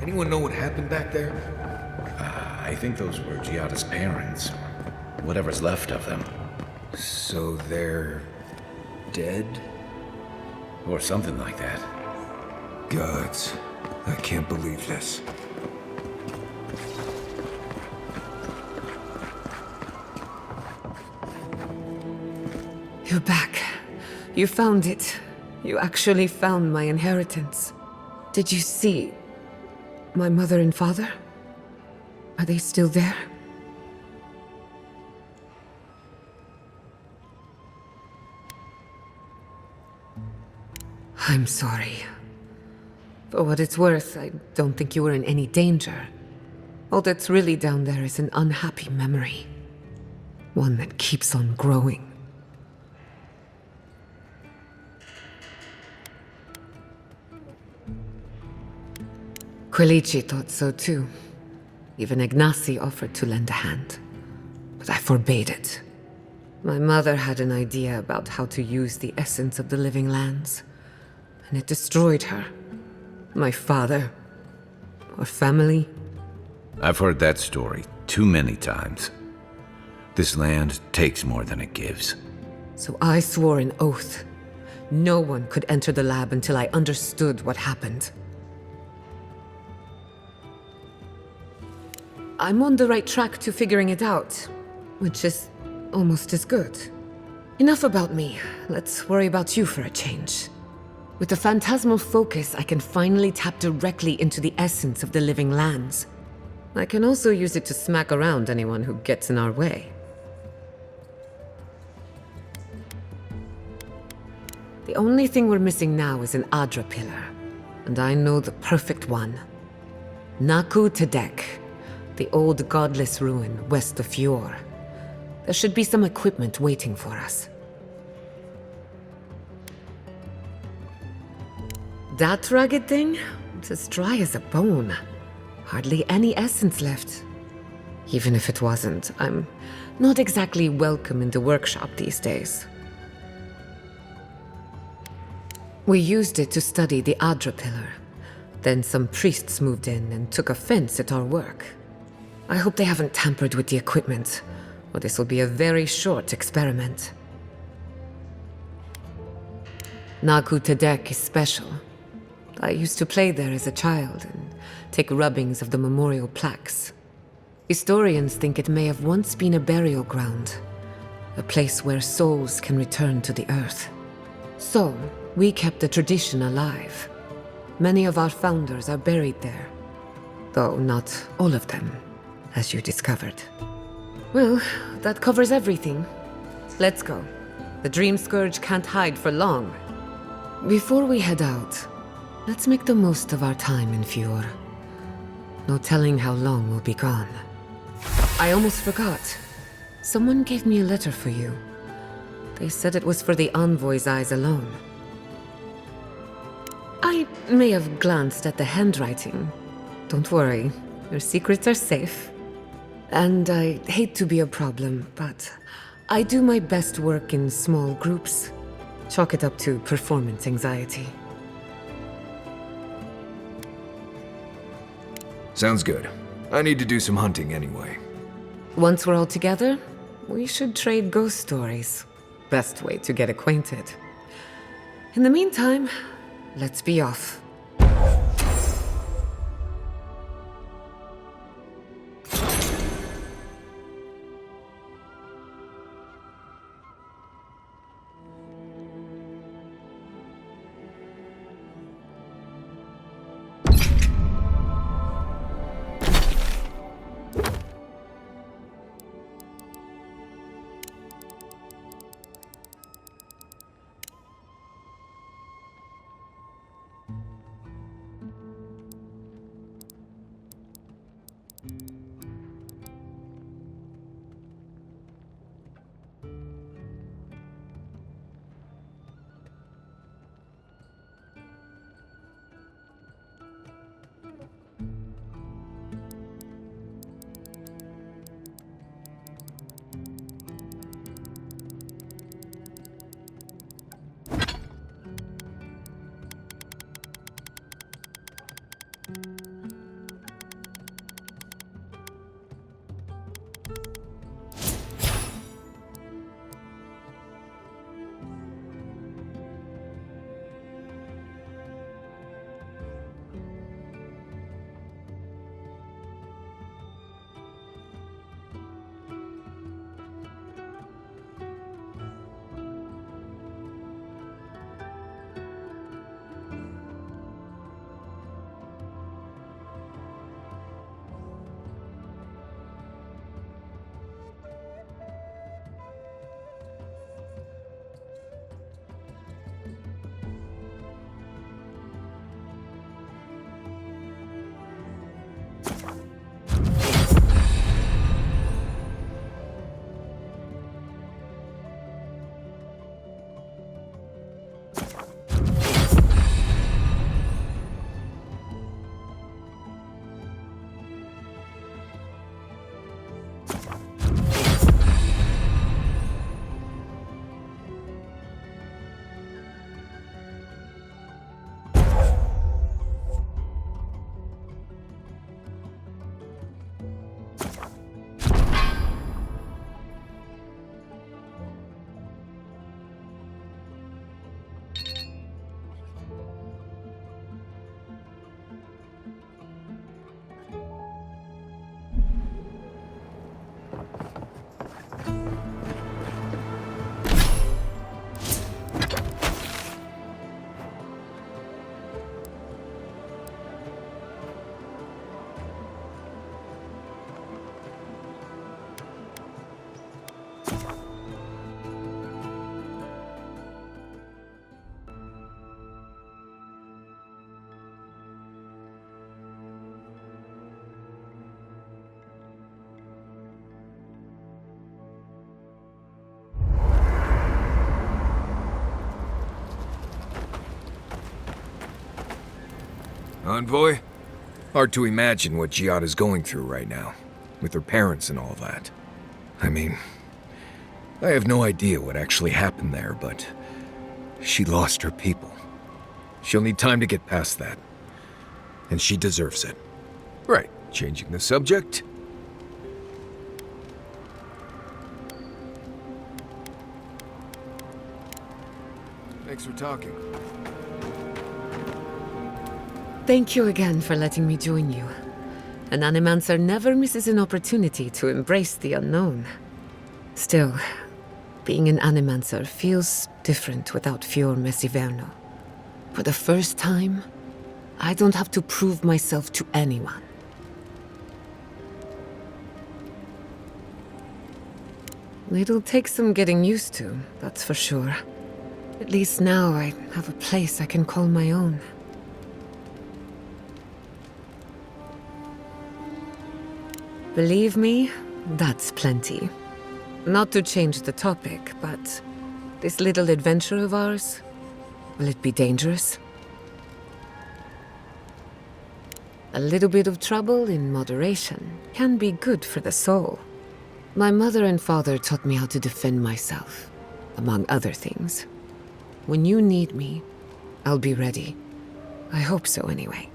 Anyone know what happened back there? I think those were Giada's parents. Whatever's left of them. So they're dead? Or something like that. Gods, I can't believe this. You're back. You found it. You actually found my inheritance. Did you see my mother and father? Are they still there? I'm sorry. For what it's worth, I don't think you were in any danger. All that's really down there is an unhappy memory. One that keeps on growing. Quilici thought so too. Even Ignacy offered to lend a hand. But I forbade it. My mother had an idea about how to use the essence of the living lands. And it destroyed her. My father. Our family. I've heard that story too many times. This land takes more than it gives. So I swore an oath. No one could enter the lab until I understood what happened. I'm on the right track to figuring it out, which is almost as good. Enough about me. Let's worry about you for a change. With the phantasmal focus, I can finally tap directly into the essence of the living lands. I can also use it to smack around anyone who gets in our way. The only thing we're missing now is an Adra pillar, and I know the perfect one. Naku Tedek, the old godless ruin west of Fjord. There should be some equipment waiting for us. That rugged thing? It's as dry as a bone. Hardly any essence left. Even if it wasn't, I'm not exactly welcome in the workshop these days. We used it to study the Adra pillar. Then some priests moved in and took offense at our work. I hope they haven't tampered with the equipment, or this will be a very short experiment. Naku Tedek is special. I used to play there as a child and take rubbings of the memorial plaques. Historians think it may have once been a burial ground, a place where souls can return to the earth. So, we kept the tradition alive. Many of our founders are buried there, though not all of them, as you discovered. Well, that covers everything. Let's go. The Dream Scourge can't hide for long. Before we head out, let's make the most of our time in Fjord. No telling how long we'll be gone. I almost forgot. Someone gave me a letter for you. They said it was for the Envoy's eyes alone. I may have glanced at the handwriting. Don't worry, your secrets are safe. And I hate to be a problem, but I do my best work in small groups. Chalk it up to performance anxiety. Sounds good. I need to do some hunting anyway. Once we're all together, we should trade ghost stories. Best way to get acquainted. In the meantime, let's be off. Envoy? Hard to imagine what Giada's going through right now, with her parents and all that. I mean, I have no idea what actually happened there, but she lost her people. She'll need time to get past that. And she deserves it. Right, changing the subject? Thanks for talking. Thank you again for letting me join you. An Animancer never misses an opportunity to embrace the unknown. Still, being an Animancer feels different without Fior Messiverno. For the first time, I don't have to prove myself to anyone. It'll take some getting used to, that's for sure. At least now I have a place I can call my own. Believe me, that's plenty. Not to change the topic, but this little adventure of ours, will it be dangerous? A little bit of trouble in moderation can be good for the soul. My mother and father taught me how to defend myself, among other things. When you need me, I'll be ready. I hope so, anyway.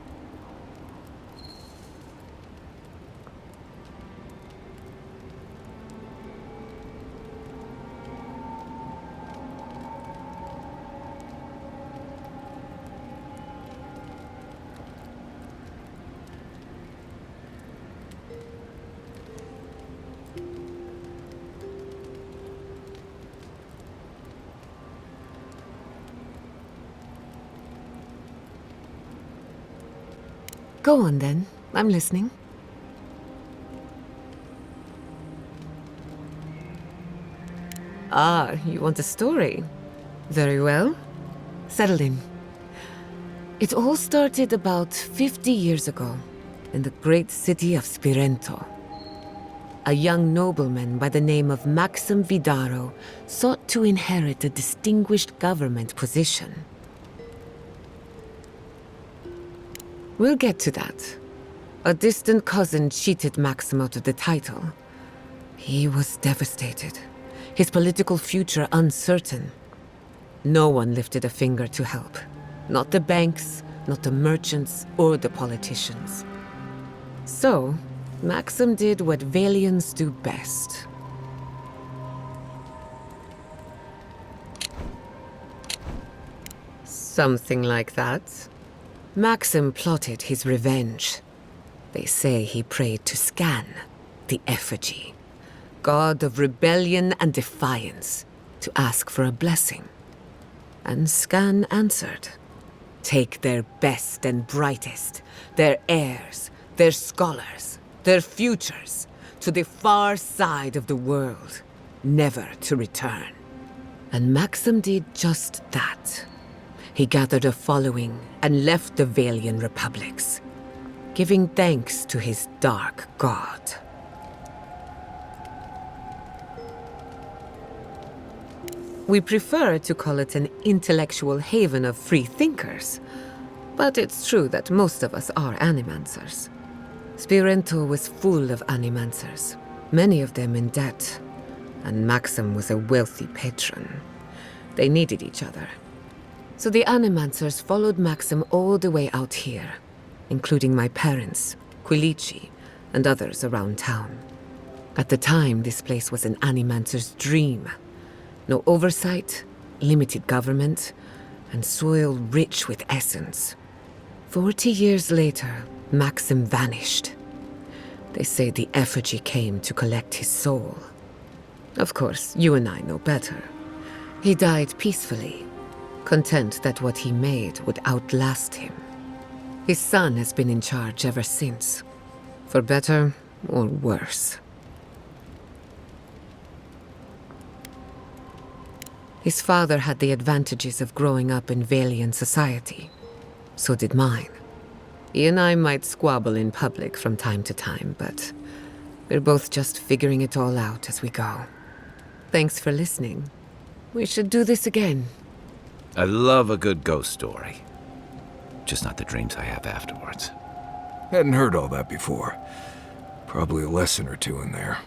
Go on then. I'm listening. Ah, you want a story? Very well. Settle in. It all started about 50 years ago, in the great city of Spirento. A young nobleman by the name of Maxim Vidaro sought to inherit a distinguished government position. We'll get to that. A distant cousin cheated Maxim out of the title. He was devastated, his political future uncertain. No one lifted a finger to help. Not the banks, not the merchants, or the politicians. So, Maxim did what Valians do best. Something like that. Maxim plotted his revenge. They say he prayed to Scan, the effigy, god of rebellion and defiance, to ask for a blessing. And Scan answered. Take their best and brightest, their heirs, their scholars, their futures, to the far side of the world, never to return. And Maxim did just that. He gathered a following and left the Valian republics, giving thanks to his dark god. We prefer to call it an intellectual haven of free thinkers, but it's true that most of us are Animancers. Spirento was full of Animancers, many of them in debt, and Maxim was a wealthy patron. They needed each other. So the Animancers followed Maxim all the way out here, including my parents, Quilici, and others around town. At the time, this place was an Animancer's dream. No oversight, limited government, and soil rich with essence. 40 years later, Maxim vanished. They say the effigy came to collect his soul. Of course, you and I know better. He died peacefully, content that what he made would outlast him. His son has been in charge ever since, for better or worse. His father had the advantages of growing up in Valian society. So did mine. He and I might squabble in public from time to time, but we're both just figuring it all out as we go. Thanks for listening. We should do this again. I love a good ghost story. just not the dreams I have afterwards. Hadn't heard all that before. Probably a lesson or two in there.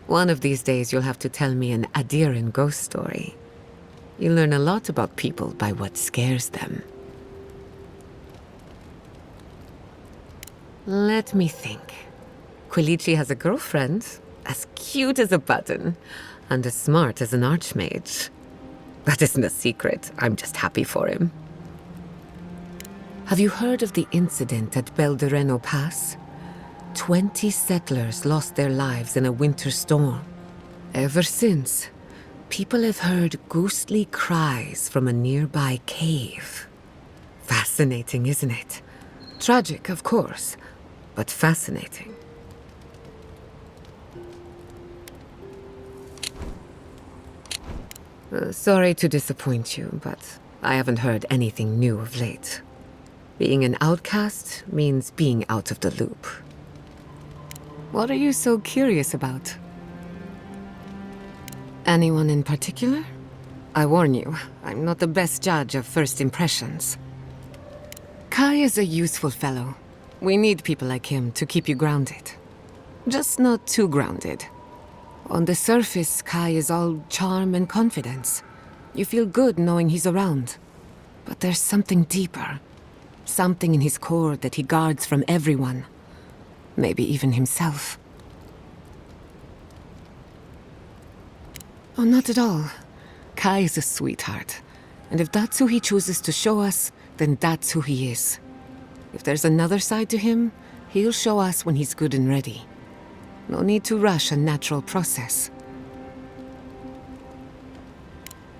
One of these days you'll have to tell me an Adiran ghost story. You learn a lot about people by what scares them. Let me think. Quilici has a girlfriend, as cute as a button, and as smart as an archmage. That isn't a secret, I'm just happy for him. Have you heard of the incident at Beldereno Pass? 20 settlers lost their lives in a winter storm. Ever since, people have heard ghostly cries from a nearby cave. Fascinating, isn't it? Tragic, of course, but fascinating. Sorry to disappoint you, but I haven't heard anything new of late. Being an outcast means being out of the loop. What are you so curious about? Anyone in particular? I warn you, I'm not the best judge of first impressions. Kai is a useful fellow. We need people like him to keep you grounded. Just not too grounded. On the surface, Kai is all charm and confidence. You feel good knowing he's around. But there's something deeper. Something in his core that he guards from everyone. Maybe even himself. Oh, not at all. Kai is a sweetheart. And if that's who he chooses to show us, then that's who he is. If there's another side to him, he'll show us when he's good and ready. No need to rush a natural process.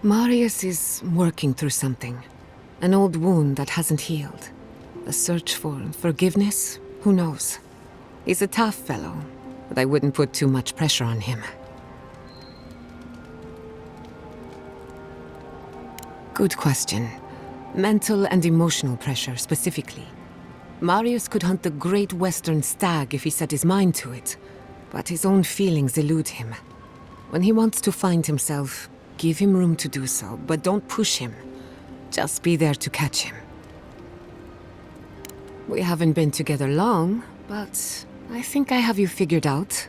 Marius is working through something. An old wound that hasn't healed. A search for forgiveness? Who knows? He's a tough fellow, but I wouldn't put too much pressure on him. Good question. Mental and emotional pressure, specifically. Marius could hunt the great western stag if he set his mind to it, but his own feelings elude him. When he wants to find himself, give him room to do so, but don't push him. Just be there to catch him. We haven't been together long, but I think I have you figured out.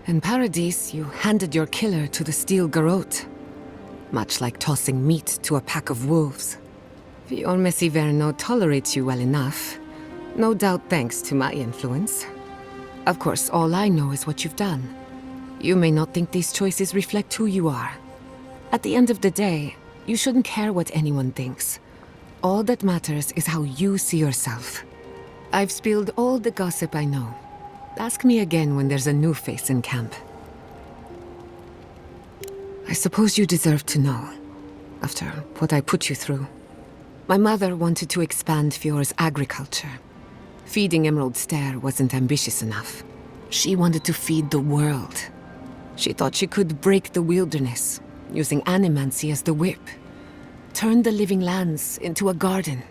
In Paradise, you handed your killer to the steel garrote. Much like tossing meat to a pack of wolves. Fior Messiverno tolerates you well enough. No doubt thanks to my influence. Of course, all I know is what you've done. You may not think these choices reflect who you are. At the end of the day, you shouldn't care what anyone thinks. All that matters is how you see yourself. I've spilled all the gossip I know. Ask me again when there's a new face in camp. I suppose you deserve to know, after what I put you through. My mother wanted to expand Fior's agriculture. Feeding Emerald Stair wasn't ambitious enough. She wanted to feed the world. She thought she could break the wilderness, using animancy as the whip. Turn the living lands into a garden.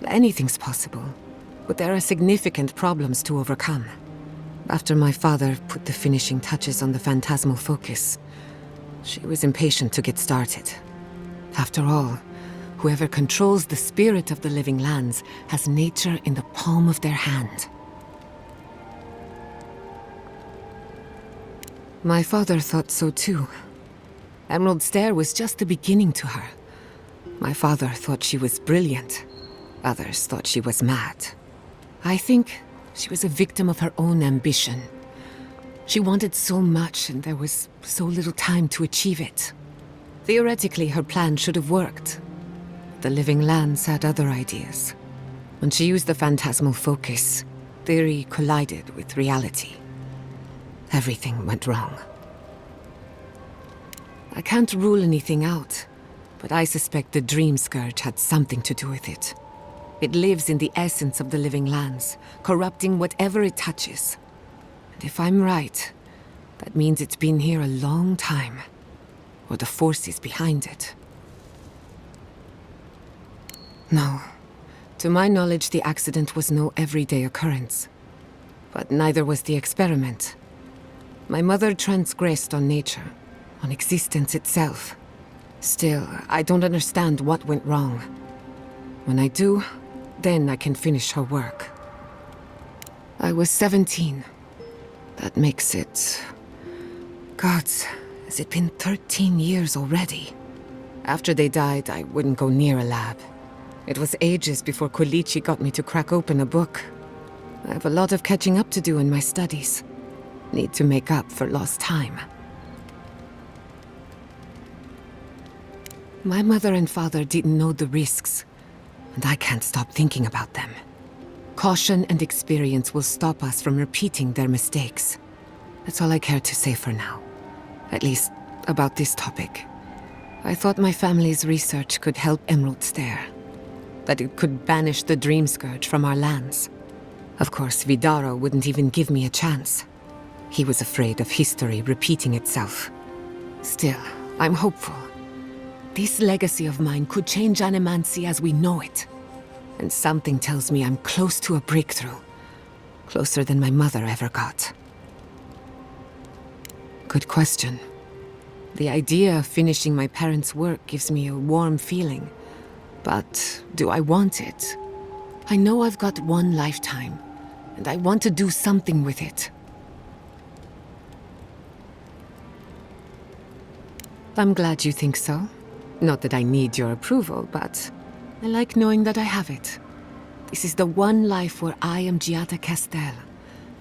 Anything's possible, but there are significant problems to overcome. After my father put the finishing touches on the phantasmal focus, she was impatient to get started. After all, whoever controls the spirit of the living lands has nature in the palm of their hand. My father thought so too. Emerald Stair was just the beginning to her. My father thought she was brilliant. Others thought she was mad. I think she was a victim of her own ambition. She wanted so much, and there was so little time to achieve it. Theoretically, her plan should have worked. The living lands had other ideas. When she used the phantasmal focus, theory collided with reality. Everything went wrong. I can't rule anything out, but I suspect the Dream Scourge had something to do with it. It lives in the essence of the living lands, corrupting whatever it touches. And if I'm right, that means it's been here a long time. Or the forces behind it. No. To my knowledge, the accident was no everyday occurrence. But neither was the experiment. My mother transgressed on nature, on existence itself. Still, I don't understand what went wrong. When I do, then I can finish her work. I was 17. That makes it... Gods, has it been 13 years already? After they died, I wouldn't go near a lab. It was ages before Kolichi got me to crack open a book. I have a lot of catching up to do in my studies. Need to make up for lost time. My mother and father didn't know the risks, and I can't stop thinking about them. Caution and experience will stop us from repeating their mistakes. That's all I care to say for now. At least, about this topic. I thought my family's research could help Emerald Stare. That it could banish the Dream Scourge from our lands. Of course, Vidaro wouldn't even give me a chance. He was afraid of history repeating itself. Still, I'm hopeful. This legacy of mine could change Animancy as we know it. And something tells me I'm close to a breakthrough. Closer than my mother ever got. Good question. The idea of finishing my parents' work gives me a warm feeling. But do I want it? I know I've got one lifetime, and I want to do something with it. I'm glad you think so. Not that I need your approval, but I like knowing that I have it. This is the one life where I am Giada Castel,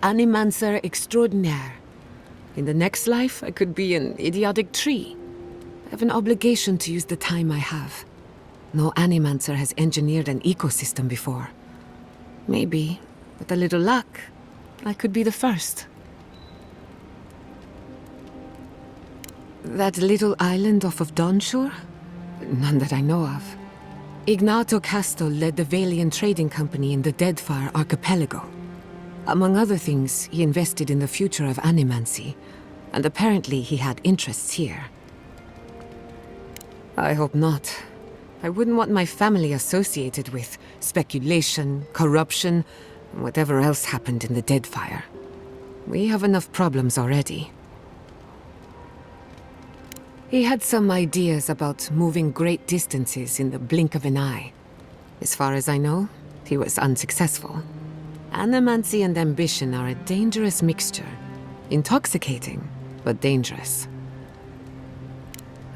Animancer extraordinaire. In the next life, I could be an idiotic tree. I have an obligation to use the time I have. No Animancer has engineered an ecosystem before. Maybe, with a little luck, I could be the first. That little island off of Dawnshore? None that I know of. Ignato Casto led the Valian trading company in the Deadfire archipelago. Among other things, he invested in the future of Animancy, and apparently he had interests here. I hope not. I wouldn't want my family associated with speculation, corruption, and whatever else happened in the Deadfire. We have enough problems already. He had some ideas about moving great distances in the blink of an eye. As far as I know, he was unsuccessful. Animancy and ambition are a dangerous mixture. Intoxicating, but dangerous.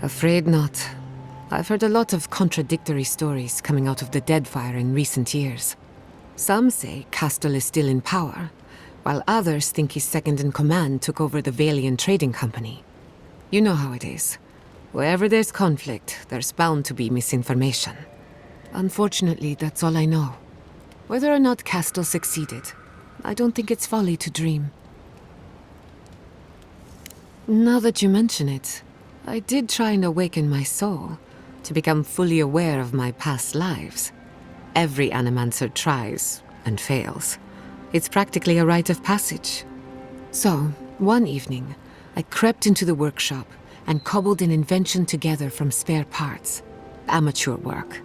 Afraid not. I've heard a lot of contradictory stories coming out of the Deadfire in recent years. Some say Castle is still in power, while others think his second-in-command took over the Valian trading company. You know how it is. Wherever there's conflict, there's bound to be misinformation. Unfortunately, that's all I know. Whether or not Castle succeeded, I don't think it's folly to dream. Now that you mention it, I did try and awaken my soul, to become fully aware of my past lives. Every Animancer tries, and fails. It's practically a rite of passage. So, one evening, I crept into the workshop and cobbled an invention together from spare parts. Amateur work.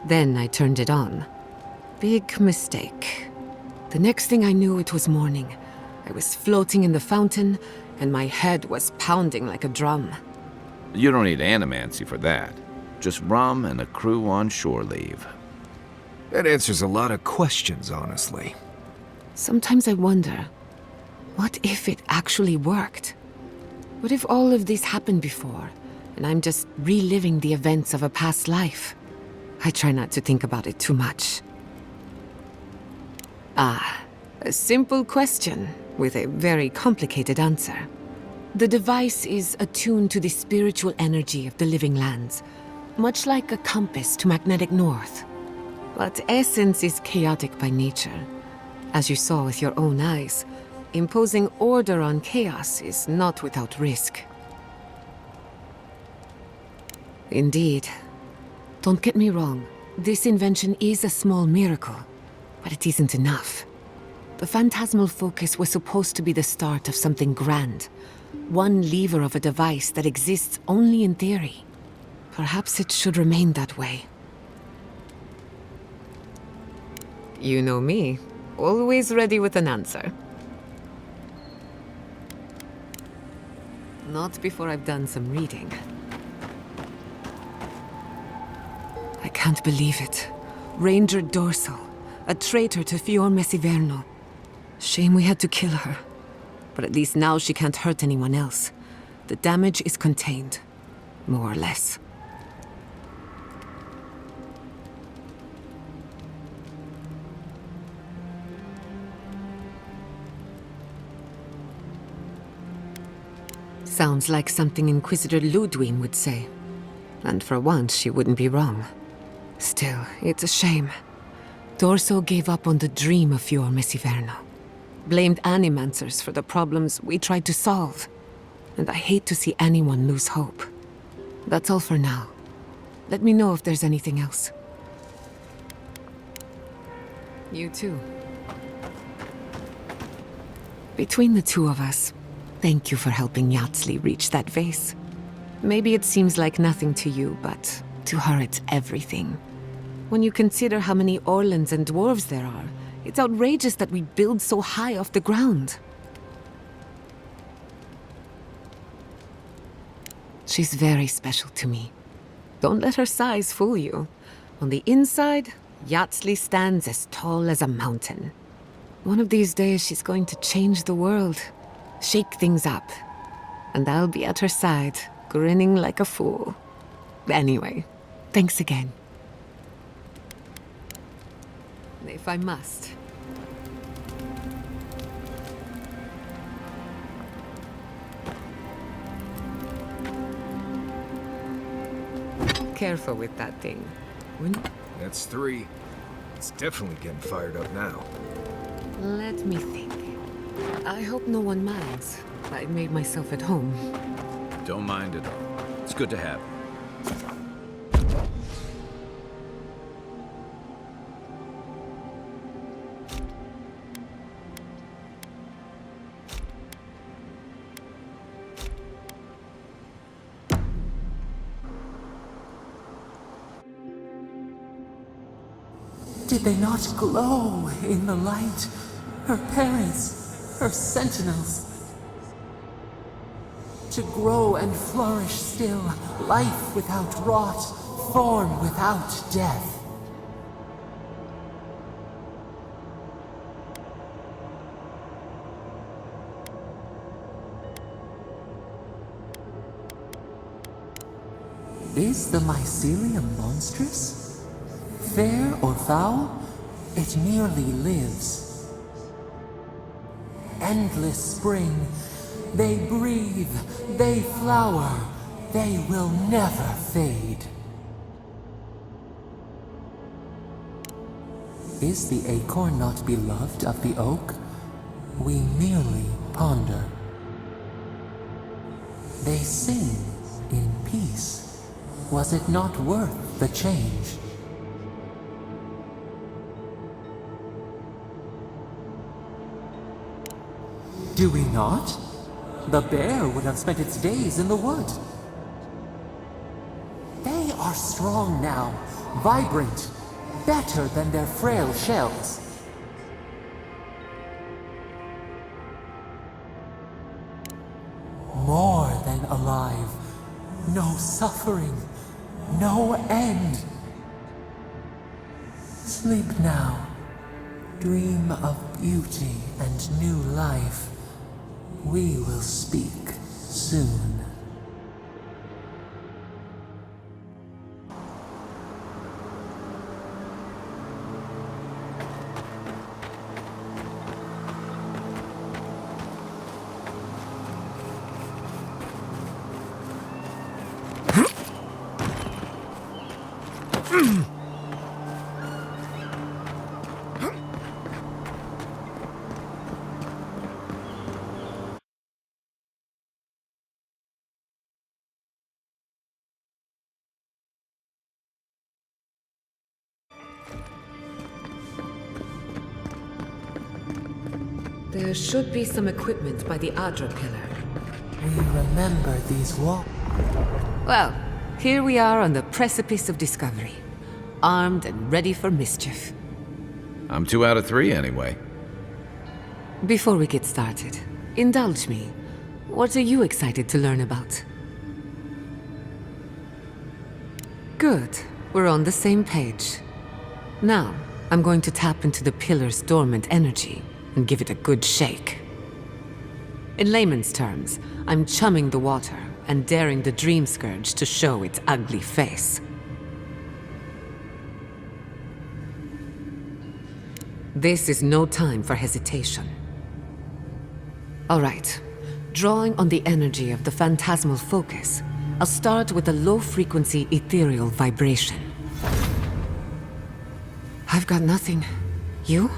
Then I turned it on. Big mistake. The next thing I knew, it was morning. I was floating in the fountain, and my head was pounding like a drum. You don't need Animancy for that. Just rum and a crew on shore leave. That answers a lot of questions, honestly. Sometimes I wonder, what if it actually worked? What if all of this happened before, and I'm just reliving the events of a past life? I try not to think about it too much. Ah, a simple question with a very complicated answer. The device is attuned to the spiritual energy of the living lands, much like a compass to magnetic north. But essence is chaotic by nature. As you saw with your own eyes, imposing order on chaos is not without risk. Indeed. Don't get me wrong, this invention is a small miracle, but it isn't enough. The phantasmal focus was supposed to be the start of something grand, one lever of a device that exists only in theory. Perhaps it should remain that way. You know me. Always ready with an answer. Not before I've done some reading. I can't believe it. Ranger Dorsal, a traitor to Fior Messiverno. Shame we had to kill her. But at least now she can't hurt anyone else. The damage is contained. More or less. Sounds like something Inquisitor Ludwig would say. And for once, she wouldn't be wrong. Still, it's a shame. Dorso gave up on the dream of Fior Messiverno. Blamed Animancers for the problems we tried to solve. And I hate to see anyone lose hope. That's all for now. Let me know if there's anything else. You too. Between the two of us, thank you for helping Yatsli reach that vase. Maybe it seems like nothing to you, but to her it's everything. When you consider how many Orlans and dwarves there are, it's outrageous that we build so high off the ground. She's very special to me. Don't let her size fool you. On the inside, Yatsli stands as tall as a mountain. One of these days she's going to change the world. Shake things up. And I'll be at her side, grinning like a fool. Anyway, thanks again. If I must. Careful with that thing. That's 3. It's definitely getting fired up now. Let me think. I hope no one minds. I made myself at home. Don't mind at all. It's good to have. Did they not glow in the light? Her parents, her sentinels. To grow and flourish still, life without rot, form without death. Is the mycelium monstrous? Fair or foul, it merely lives. Endless spring, they breathe, they flower, they will never fade. Is the acorn not beloved of the oak? We merely ponder. They sing in peace. Was it not worth the change? Do we not? The bear would have spent its days in the wood. They are strong now, vibrant, better than their frail shells. More than alive. No suffering, no end. Sleep now. Dream of beauty and new life. We will speak soon. There should be some equipment by the Adra pillar. We remember these walls. Well, here we are on the precipice of discovery. Armed and ready for mischief. I'm 2 out of 3 anyway. Before we get started, indulge me. What are you excited to learn about? Good. We're on the same page. Now, I'm going to tap into the pillar's dormant energy and give it a good shake. In layman's terms, I'm chumming the water and daring the Dream Scourge to show its ugly face. This is no time for hesitation. All right. Drawing on the energy of the phantasmal focus, I'll start with a low-frequency ethereal vibration. I've got nothing. You?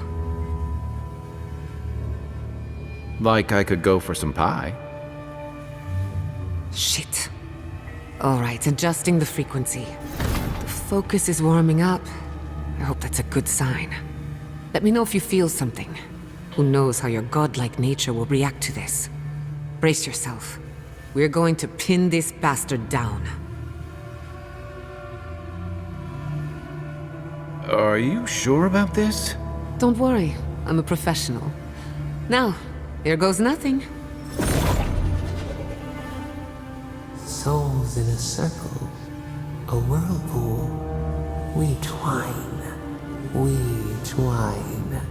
Like I could go for some pie. Shit. All right, adjusting the frequency. The focus is warming up. I hope that's a good sign. Let me know if you feel something. Who knows how your godlike nature will react to this? Brace yourself. We're going to pin this bastard down. Are you sure about this? Don't worry, I'm a professional. Now, here goes nothing. Souls in a circle, a whirlpool. We twine, we twine.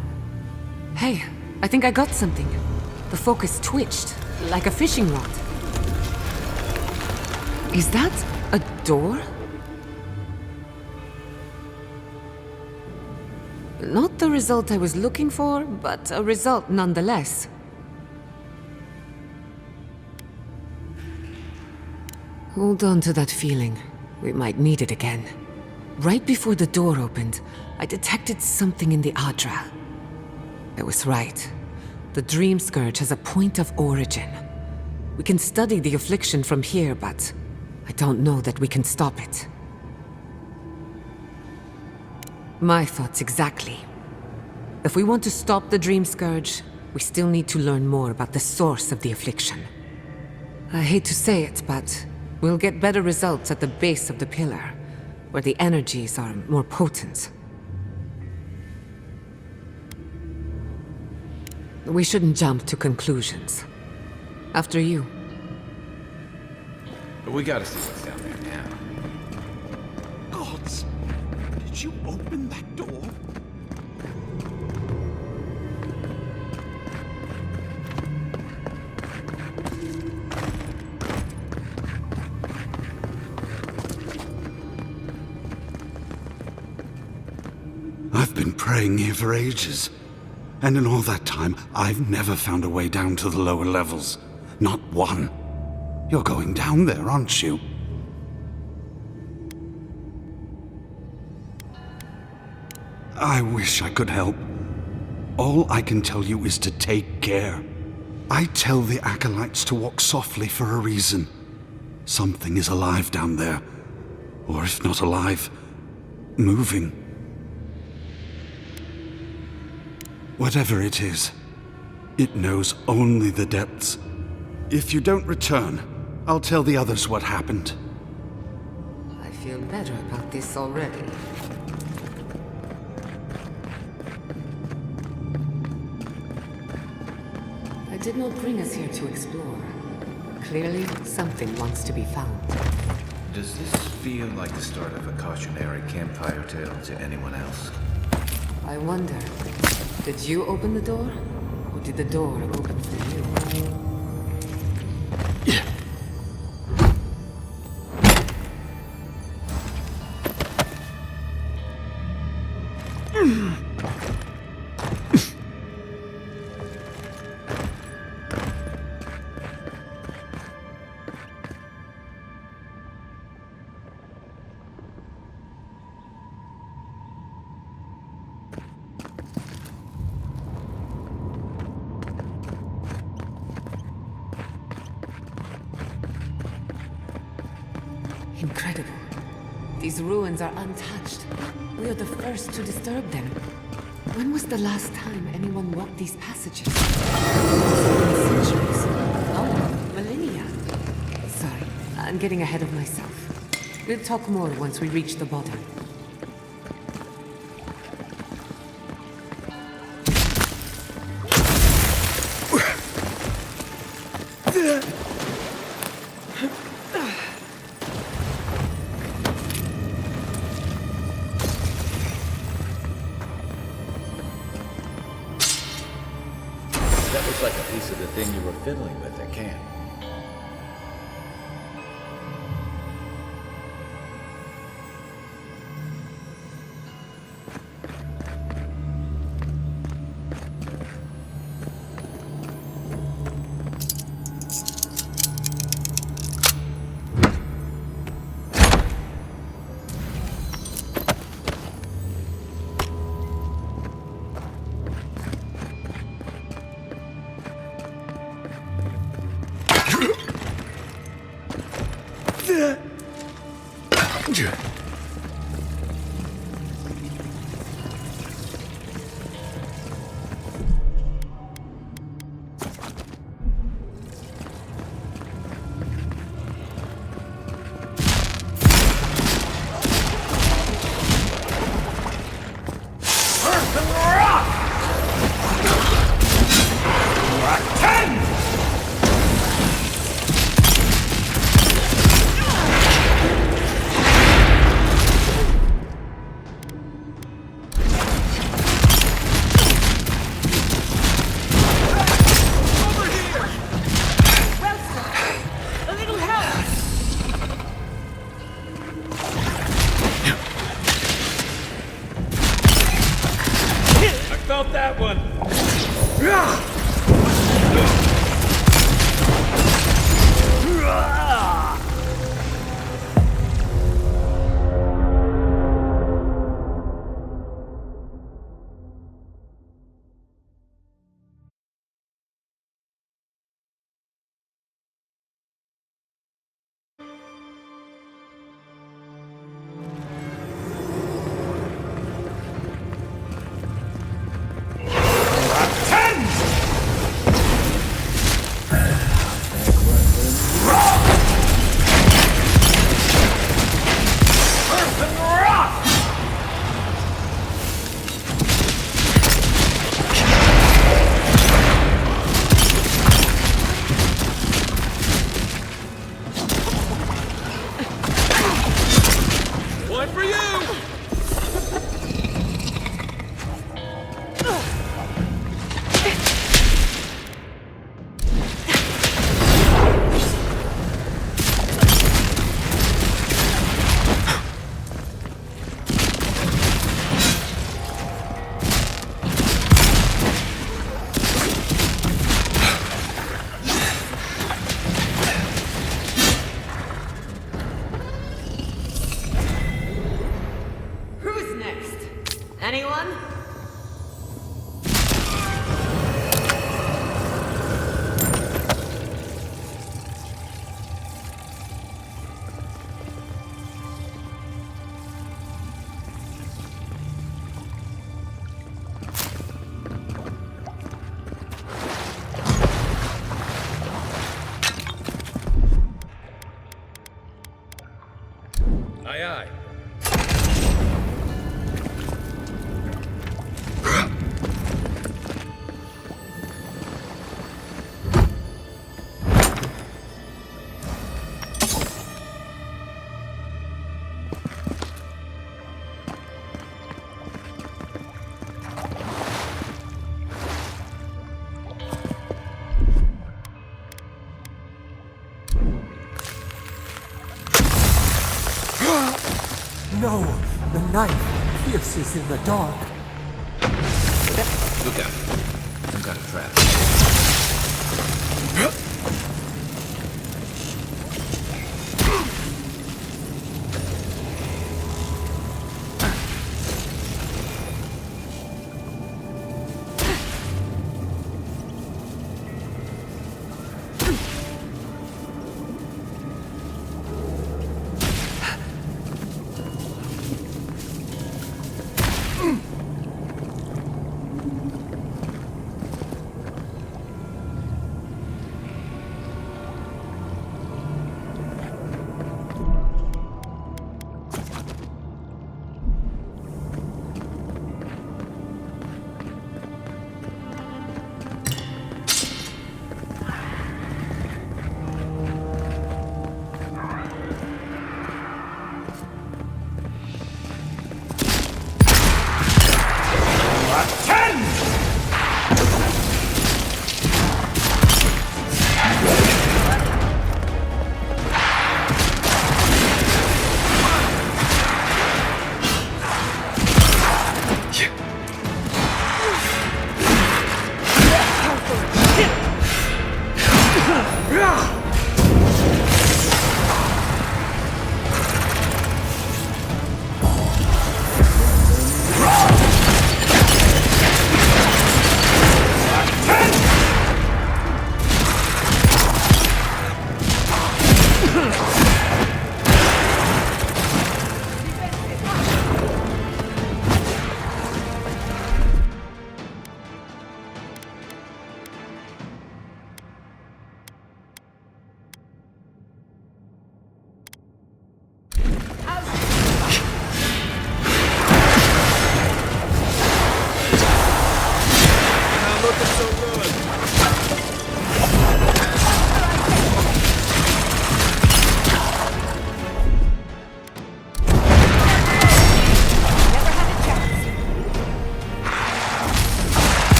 Hey, I think I got something. The focus twitched, like a fishing rod. Is that a door? Not the result I was looking for, but a result nonetheless. Hold on to that feeling. We might need it again. Right before the door opened, I detected something in the Adra. I was right. The Dream Scourge has a point of origin. We can study the affliction from here, but I don't know that we can stop it. My thoughts exactly. If we want to stop the Dream Scourge, we still need to learn more about the source of the affliction. I hate to say it, but we'll get better results at the base of the pillar, where the energies are more potent. We shouldn't jump to conclusions. After you. We gotta see what's down there now. Gods! Did you open that door? I've been praying here for ages. And in all that time, I've never found a way down to the lower levels. Not one. You're going down there, aren't you? I wish I could help. All I can tell you is to take care. I tell the acolytes to walk softly for a reason. Something is alive down there. Or if not alive, moving. Whatever it is, it knows only the depths. If you don't return, I'll tell the others what happened. I feel better about this already. I did not bring us here to explore. Clearly, something wants to be found. Does this feel like the start of a cautionary campfire tale to anyone else? I wonder, did you open the door? Or did the door open for you? Incredible. These ruins are untouched. We are the first to disturb them. When was the last time anyone walked these passages? Centuries. Oh, millennia. Sorry, I'm getting ahead of myself. We'll talk more once we reach the bottom. Looks like a piece of the thing you were fiddling with at camp. Felt that one! One for you! Who's next? Anyone? Aye, aye. No! The knife pierces in the dark. Look out. Some kind of trap.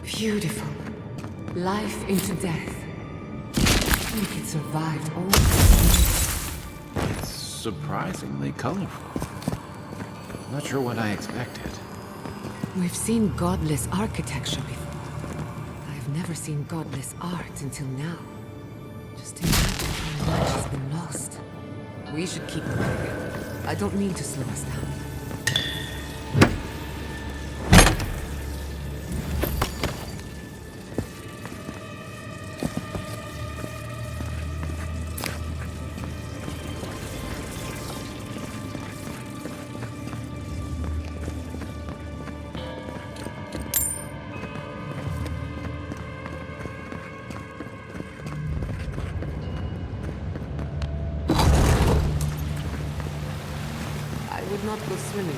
Beautiful. Life into death. I think it survived all this. It's surprisingly colorful. Not sure what I expected. We've seen godless architecture before. I've never seen godless art until now. Just imagine how much has been lost. We should keep moving. I don't mean to slow us down. Not go swimming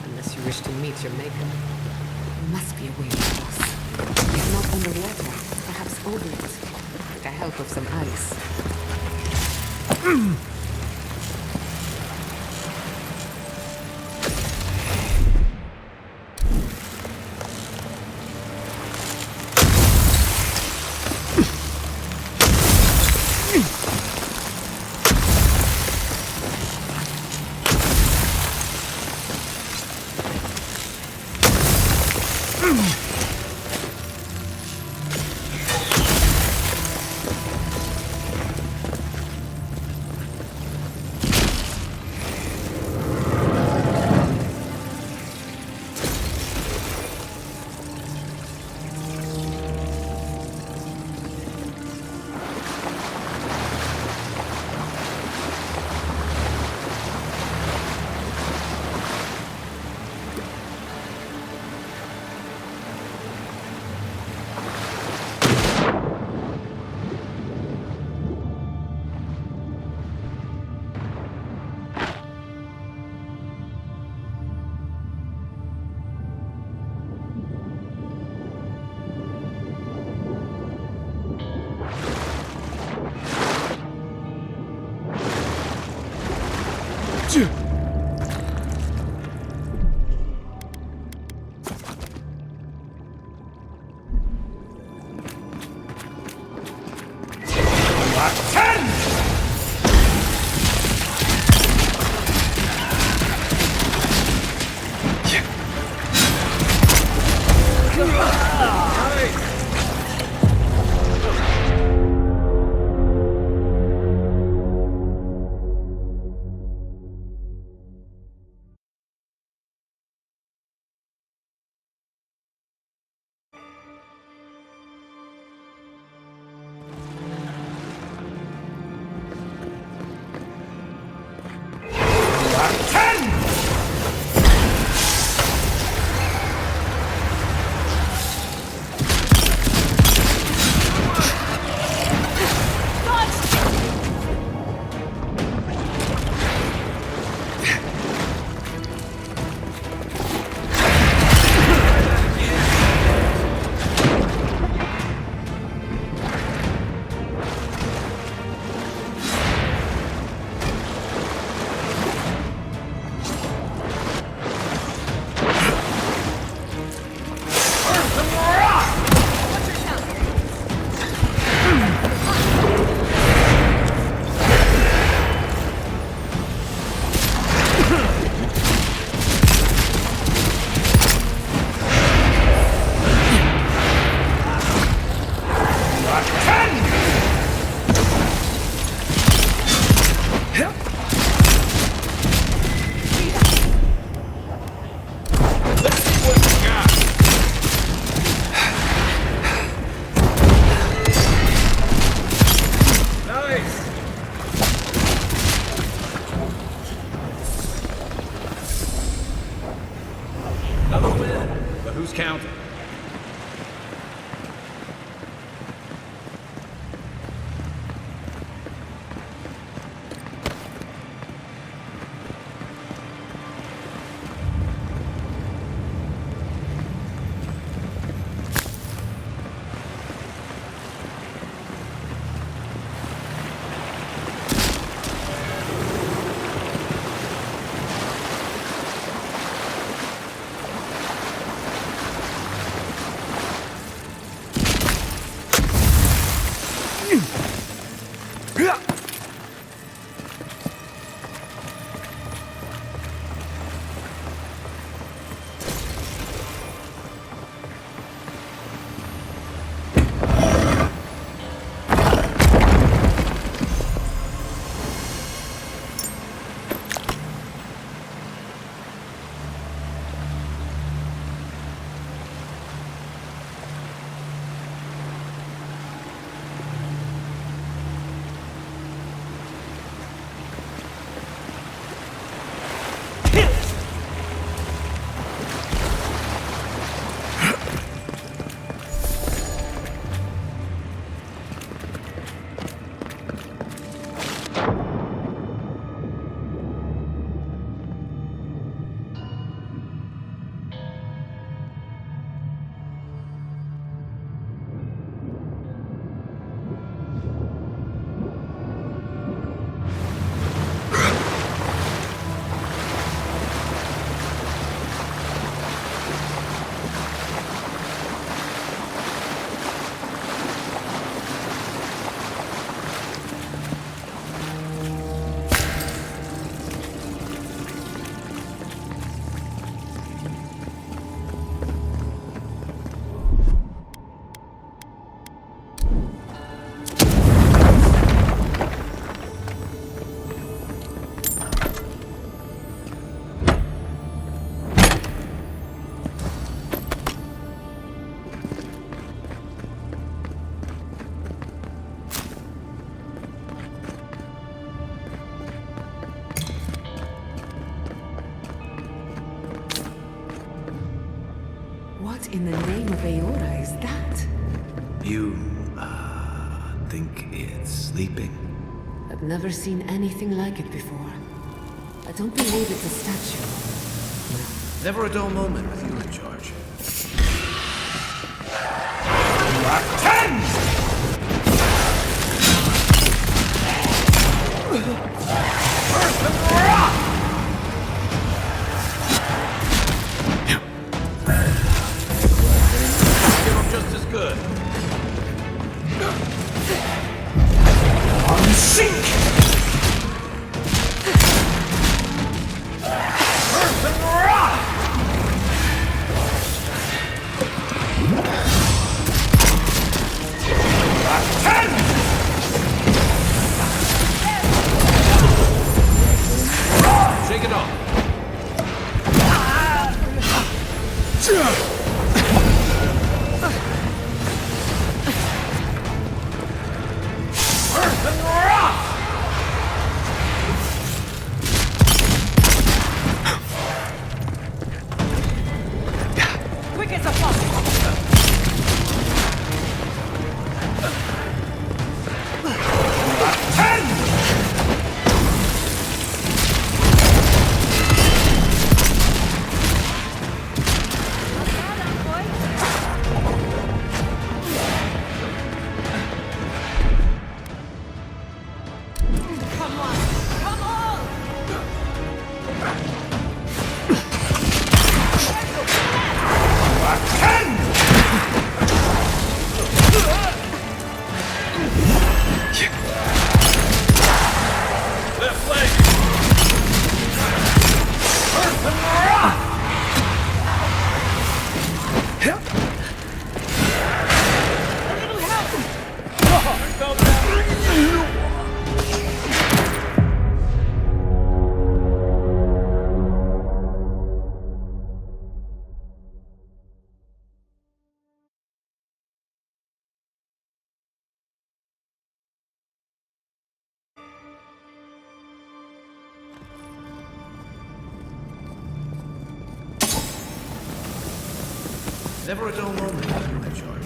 unless you wish to meet your maker. There must be a way to cross. If not underwater, perhaps over it, with the help of some ice. in the name of Aora is that? You, think it's sleeping? I've never seen anything like it before. I don't believe it's a statue. Never a dull moment with you in charge. Just as good. Shake it off. Quick as a fox! Left leg. Never a dull moment with you in charge.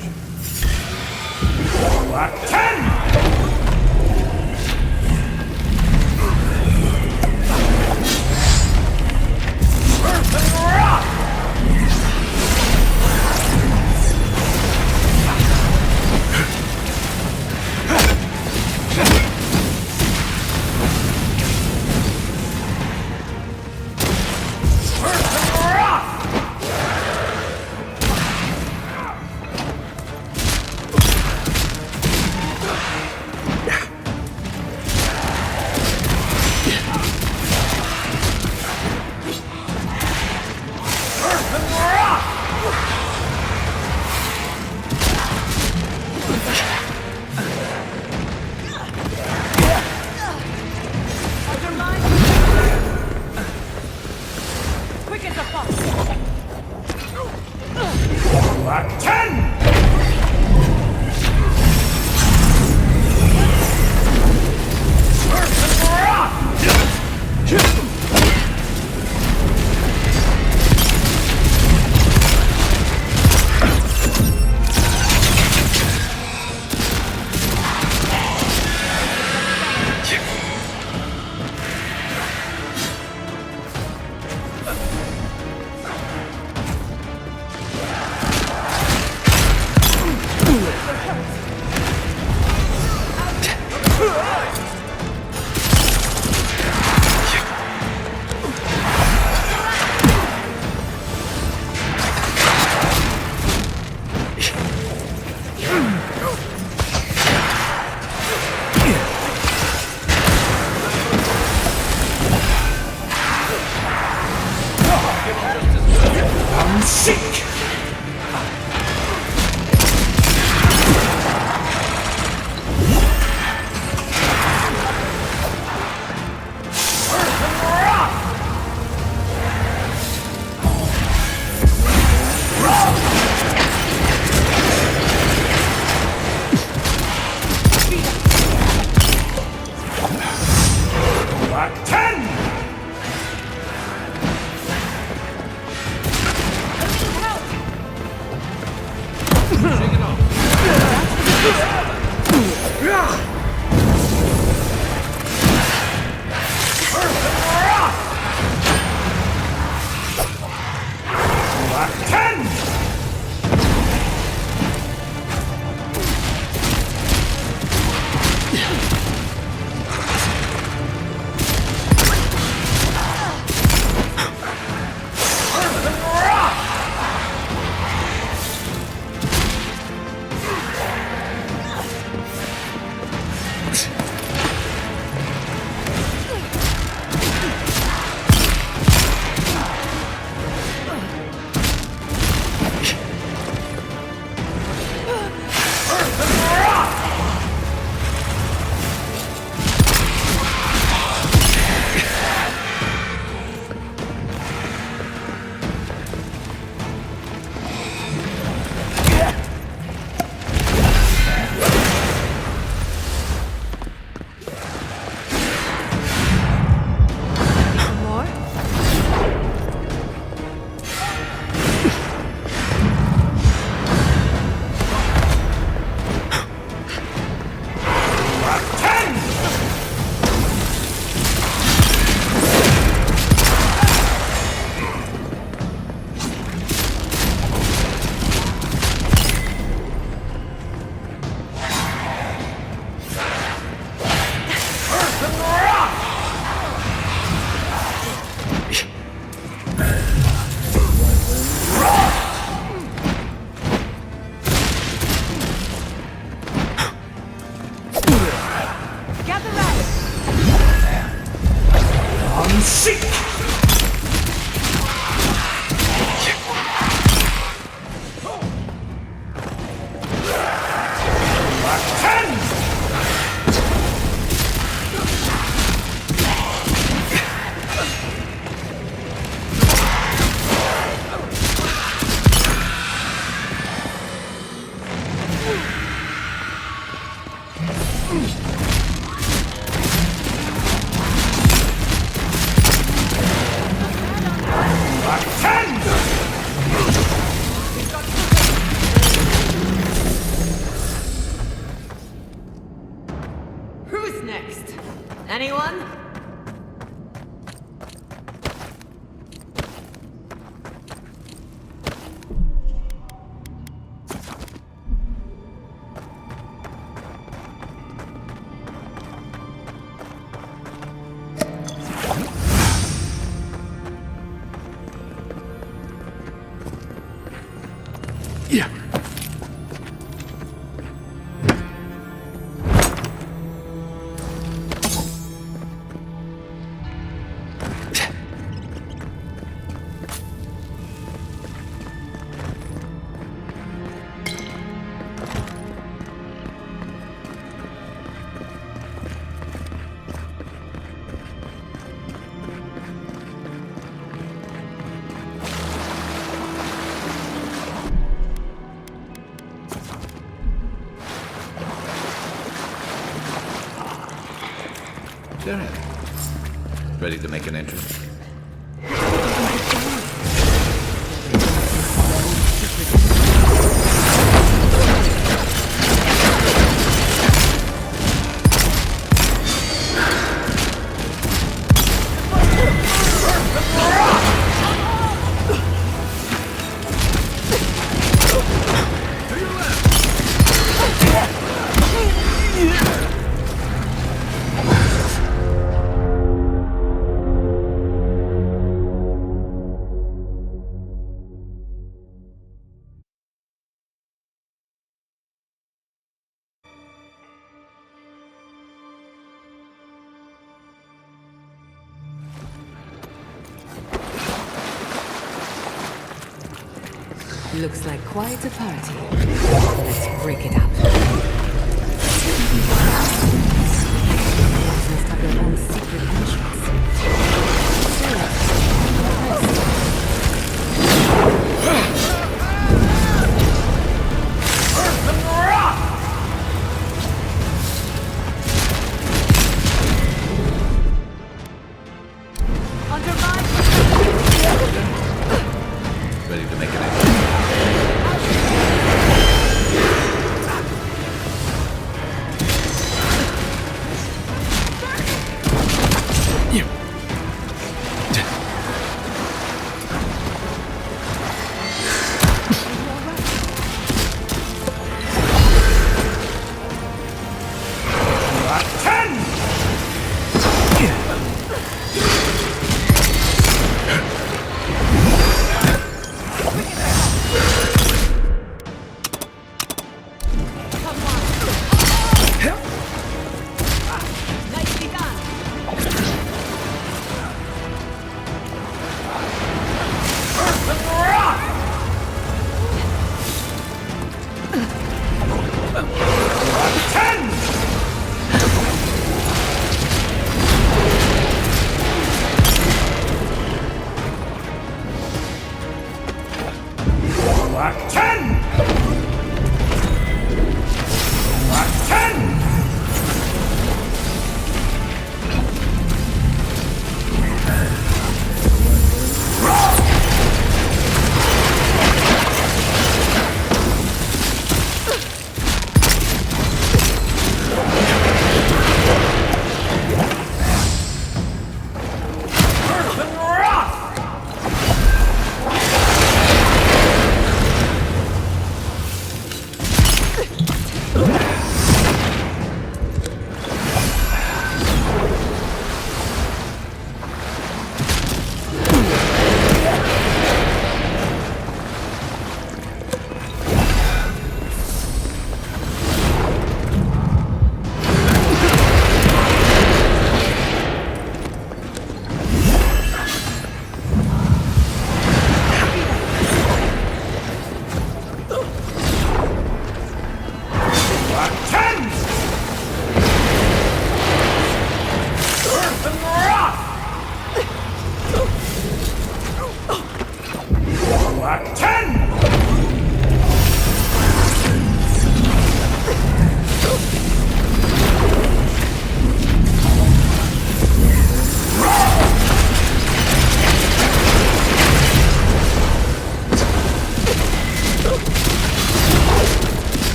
Shake it off. Who's next? Anyone? Yeah. Ready to make an entrance? Looks like quite a party. Let's break it up. Must have their own secret entrance. Ready to make an entrance?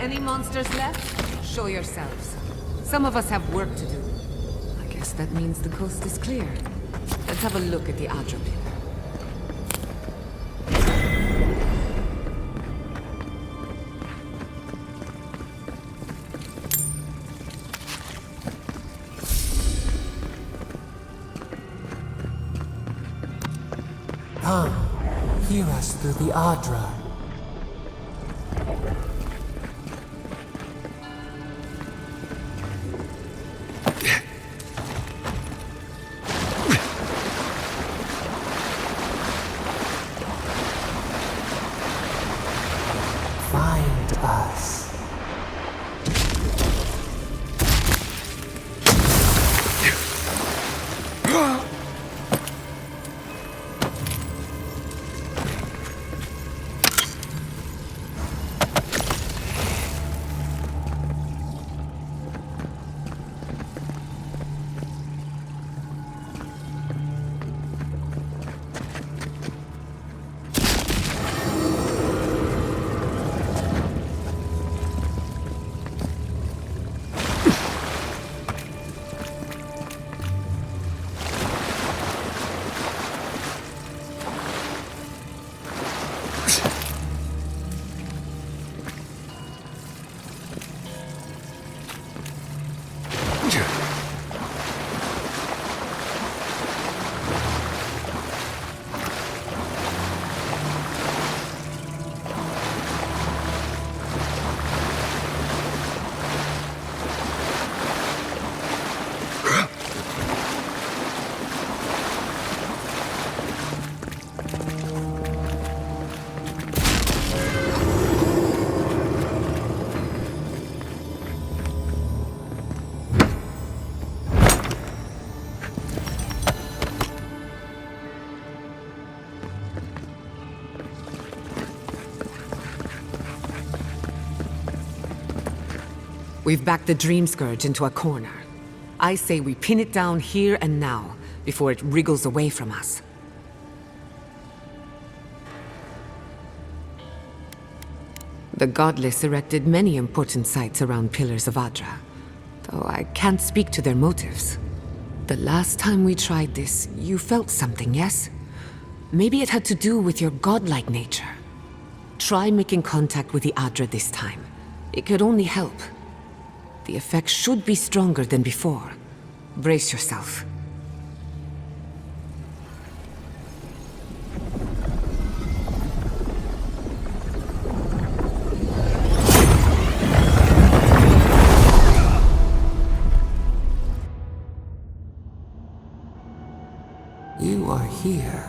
Any monsters left? Show yourselves. Some of us have work to do. I guess that means the coast is clear. Let's have a look at the Adra pillar. Come, hear us through the Adra. Find us. We've backed the Dream Scourge into a corner. I say we pin it down here and now, before it wriggles away from us. The Godless erected many important sites around Pillars of Adra, though I can't speak to their motives. The last time we tried this, you felt something, yes? Maybe it had to do with your godlike nature. Try making contact with the Adra this time. It could only help. The effect should be stronger than before. Brace yourself. You are here.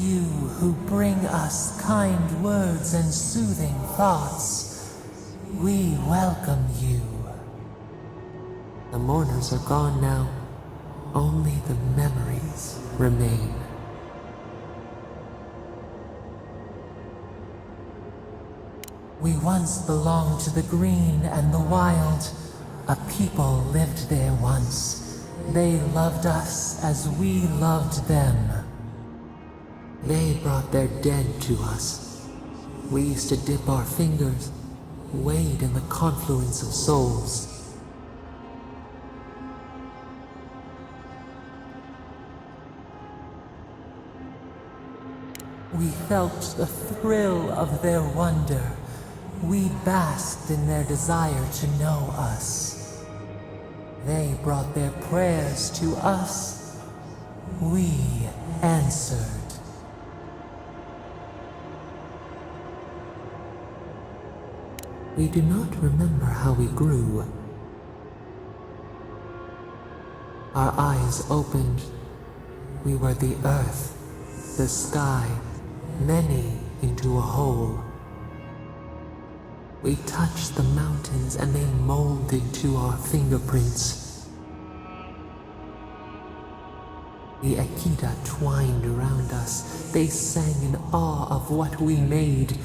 You who bring us kind words and soothing thoughts, we welcome you. The mourners are gone now. Only the memories remain. We once belonged to the green and the wild. A people lived there once. They loved us as we loved them. They brought their dead to us. We used to dip our fingers, wade in the confluence of souls. We felt the thrill of their wonder. We basked in their desire to know us. They brought their prayers to us. We answered. We do not remember how we grew. Our eyes opened. We were the earth, the sky, many into a whole. We touched the mountains and they molded to our fingerprints. The Akita twined around us. They sang in awe of what we made.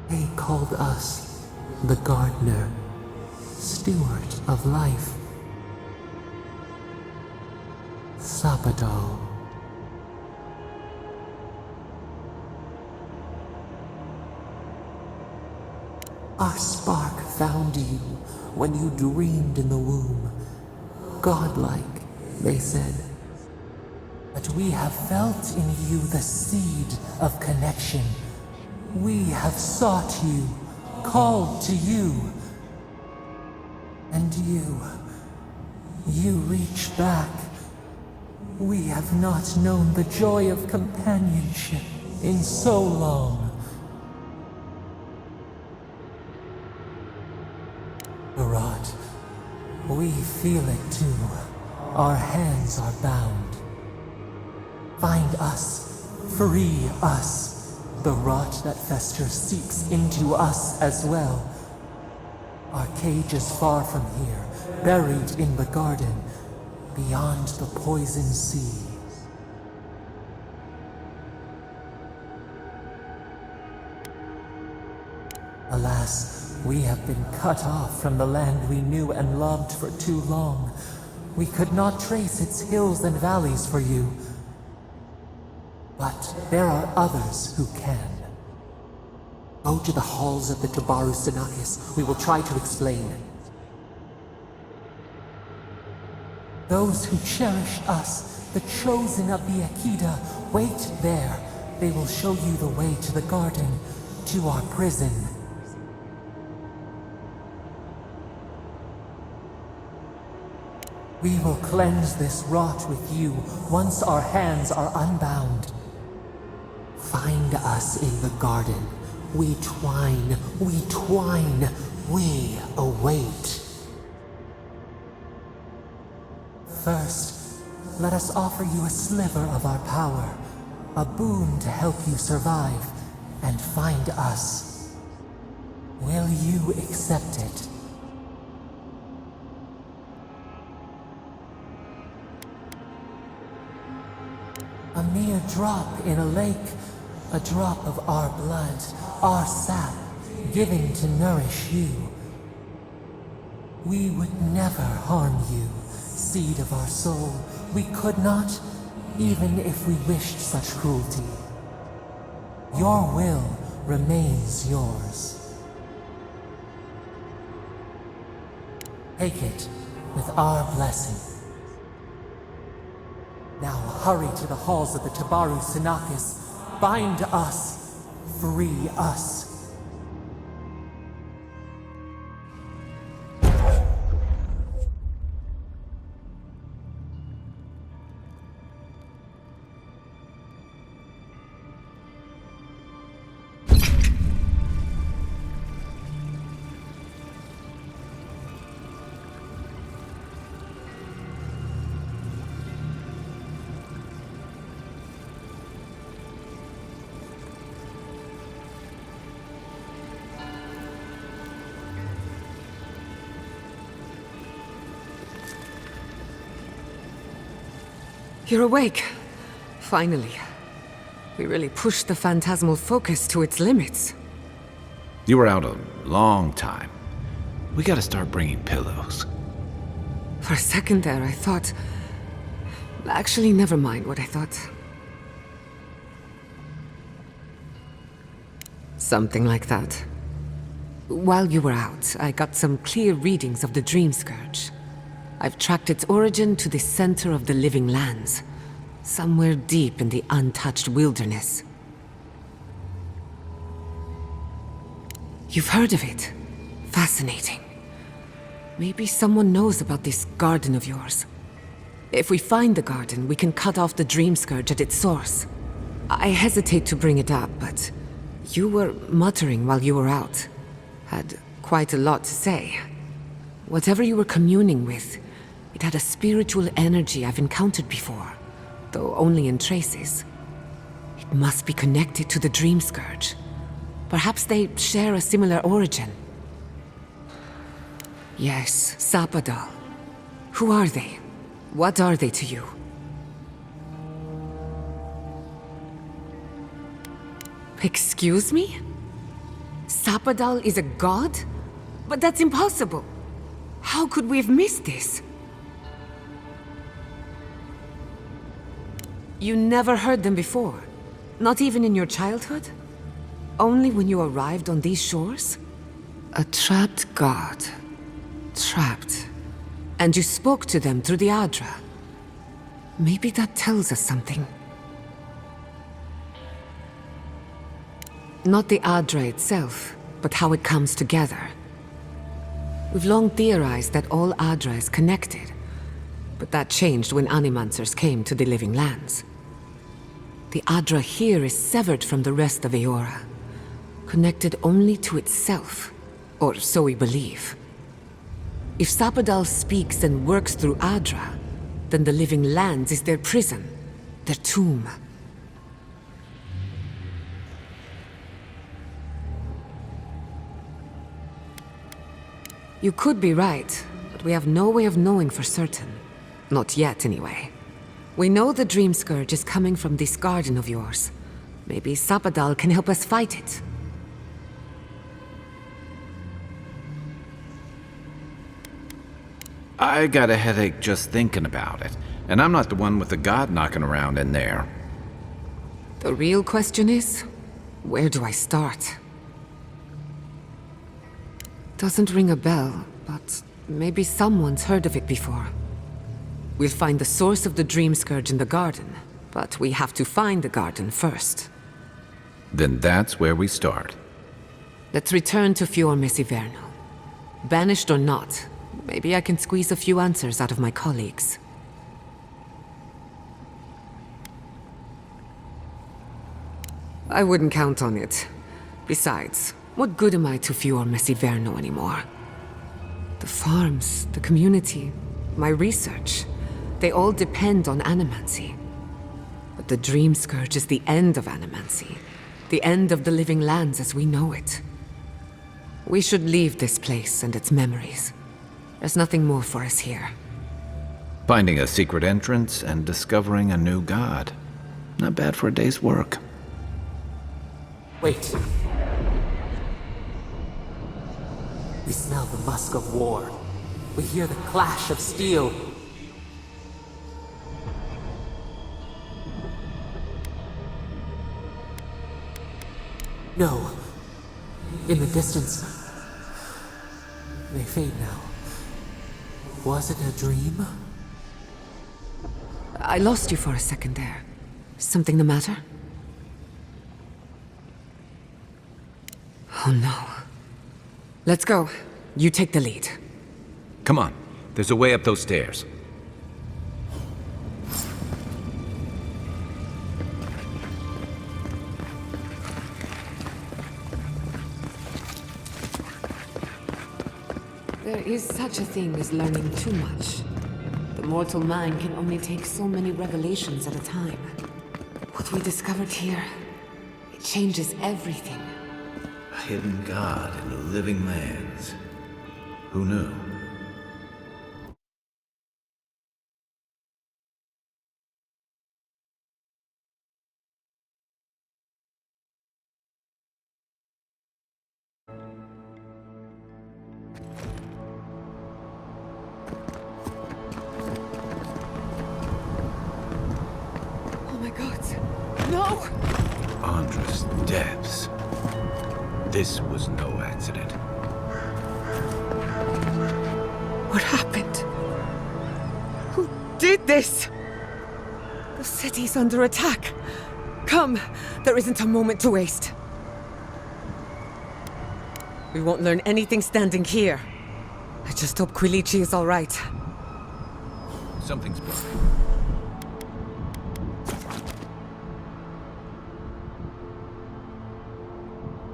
They called us the gardener, steward of life. Sapado. Our spark found you when you dreamed in the womb. Godlike, they said. But we have felt in you the seed of connection. We have sought you, called to you. And you reach back. We have not known the joy of companionship in so long. Barat, we feel it too. Our hands are bound. Find us, free us. The rot that festers seeps into us as well. Our cage is far from here, buried in the garden, beyond the poison sea. Alas, we have been cut off from the land we knew and loved for too long. We could not trace its hills and valleys for you. But there are others who can. Go to the halls of the Tabaru Sinakis. We will try to explain. Those who cherish us, the chosen of the Akita, wait there. They will show you the way to the garden, to our prison. We will cleanse this rot with you once our hands are unbound. Find us in the garden. We twine, we await. First, let us offer you a sliver of our power, a boon to help you survive and find us. Will you accept it? A mere drop in a lake, a drop of our blood, our sap, given to nourish you. We would never harm you, seed of our soul. We could not, even if we wished such cruelty. Your will remains yours. Take it with our blessing. Now hurry to the halls of the Tabaru Sinakis. Bind us. free us. You're awake. Finally. We really pushed the phantasmal focus to its limits. You were out a long time. We gotta start bringing pillows. For a second there, I thought... Actually, never mind what I thought. Something like that. While you were out, I got some clear readings of the Dream Scourge. I've tracked its origin to the center of the living lands, somewhere deep in the untouched wilderness. You've heard of it? Fascinating. Maybe someone knows about this garden of yours. If we find the garden, we can cut off the Dream Scourge at its source. I hesitate to bring it up, but you were muttering while you were out. Had quite a lot to say. Whatever you were communing with, it had a spiritual energy I've encountered before, though only in traces. It must be connected to the Dream Scourge. Perhaps they share a similar origin. Yes, Sapadal. Who are they? What are they to you? Excuse me? Sapadal is a god? But that's impossible. How could we have missed this? You never heard them before? Not even in your childhood? Only when you arrived on these shores? A trapped god. Trapped. And you spoke to them through the Adra. Maybe that tells us something. Not the Adra itself, but how it comes together. We've long theorized that all Adra is connected, but that changed when Animancers came to the Living Lands. The Adra here is severed from the rest of Eora, connected only to itself, or so we believe. If Sapadal speaks and works through Adra, then the Living Lands is their prison, their tomb. You could be right, but we have no way of knowing for certain. Not yet, anyway. We know the Dream Scourge is coming from this garden of yours. Maybe Sapadal can help us fight it. I got a headache just thinking about it, and I'm not the one with the god knocking around in there. The real question is, where do I start? Doesn't ring a bell, but maybe someone's heard of it before. We'll find the source of the Dream Scourge in the garden, but we have to find the garden first. Then that's where we start. Let's return to Fior Mesiverno. Banished or not, maybe I can squeeze a few answers out of my colleagues. I wouldn't count on it. Besides, what good am I to Fior Mesiverno anymore? The farms, the community, my research, they all depend on animancy. But the Dream Scourge is the end of animancy, the end of the Living Lands as we know it. We should leave this place and its memories. There's nothing more for us here. Finding a secret entrance and discovering a new god. Not bad for a day's work. Wait. We smell the musk of war. We hear the clash of steel. No. In the distance. They fade now. Was it a dream? I lost you for a second there. Something the matter? Oh no. Let's go. You take the lead. Come on. There's a way up those stairs. There is such a thing as learning too much. The mortal mind can only take so many revelations at a time. What we discovered here, it changes everything. A hidden god in the living lands. Who knew? Oh my god. No! Andra's depths. This was no accident. What happened? Who did this? The city's under attack. Come, there isn't a moment to waste. We won't learn anything standing here. I just hope Quilici is all right. Something's broken.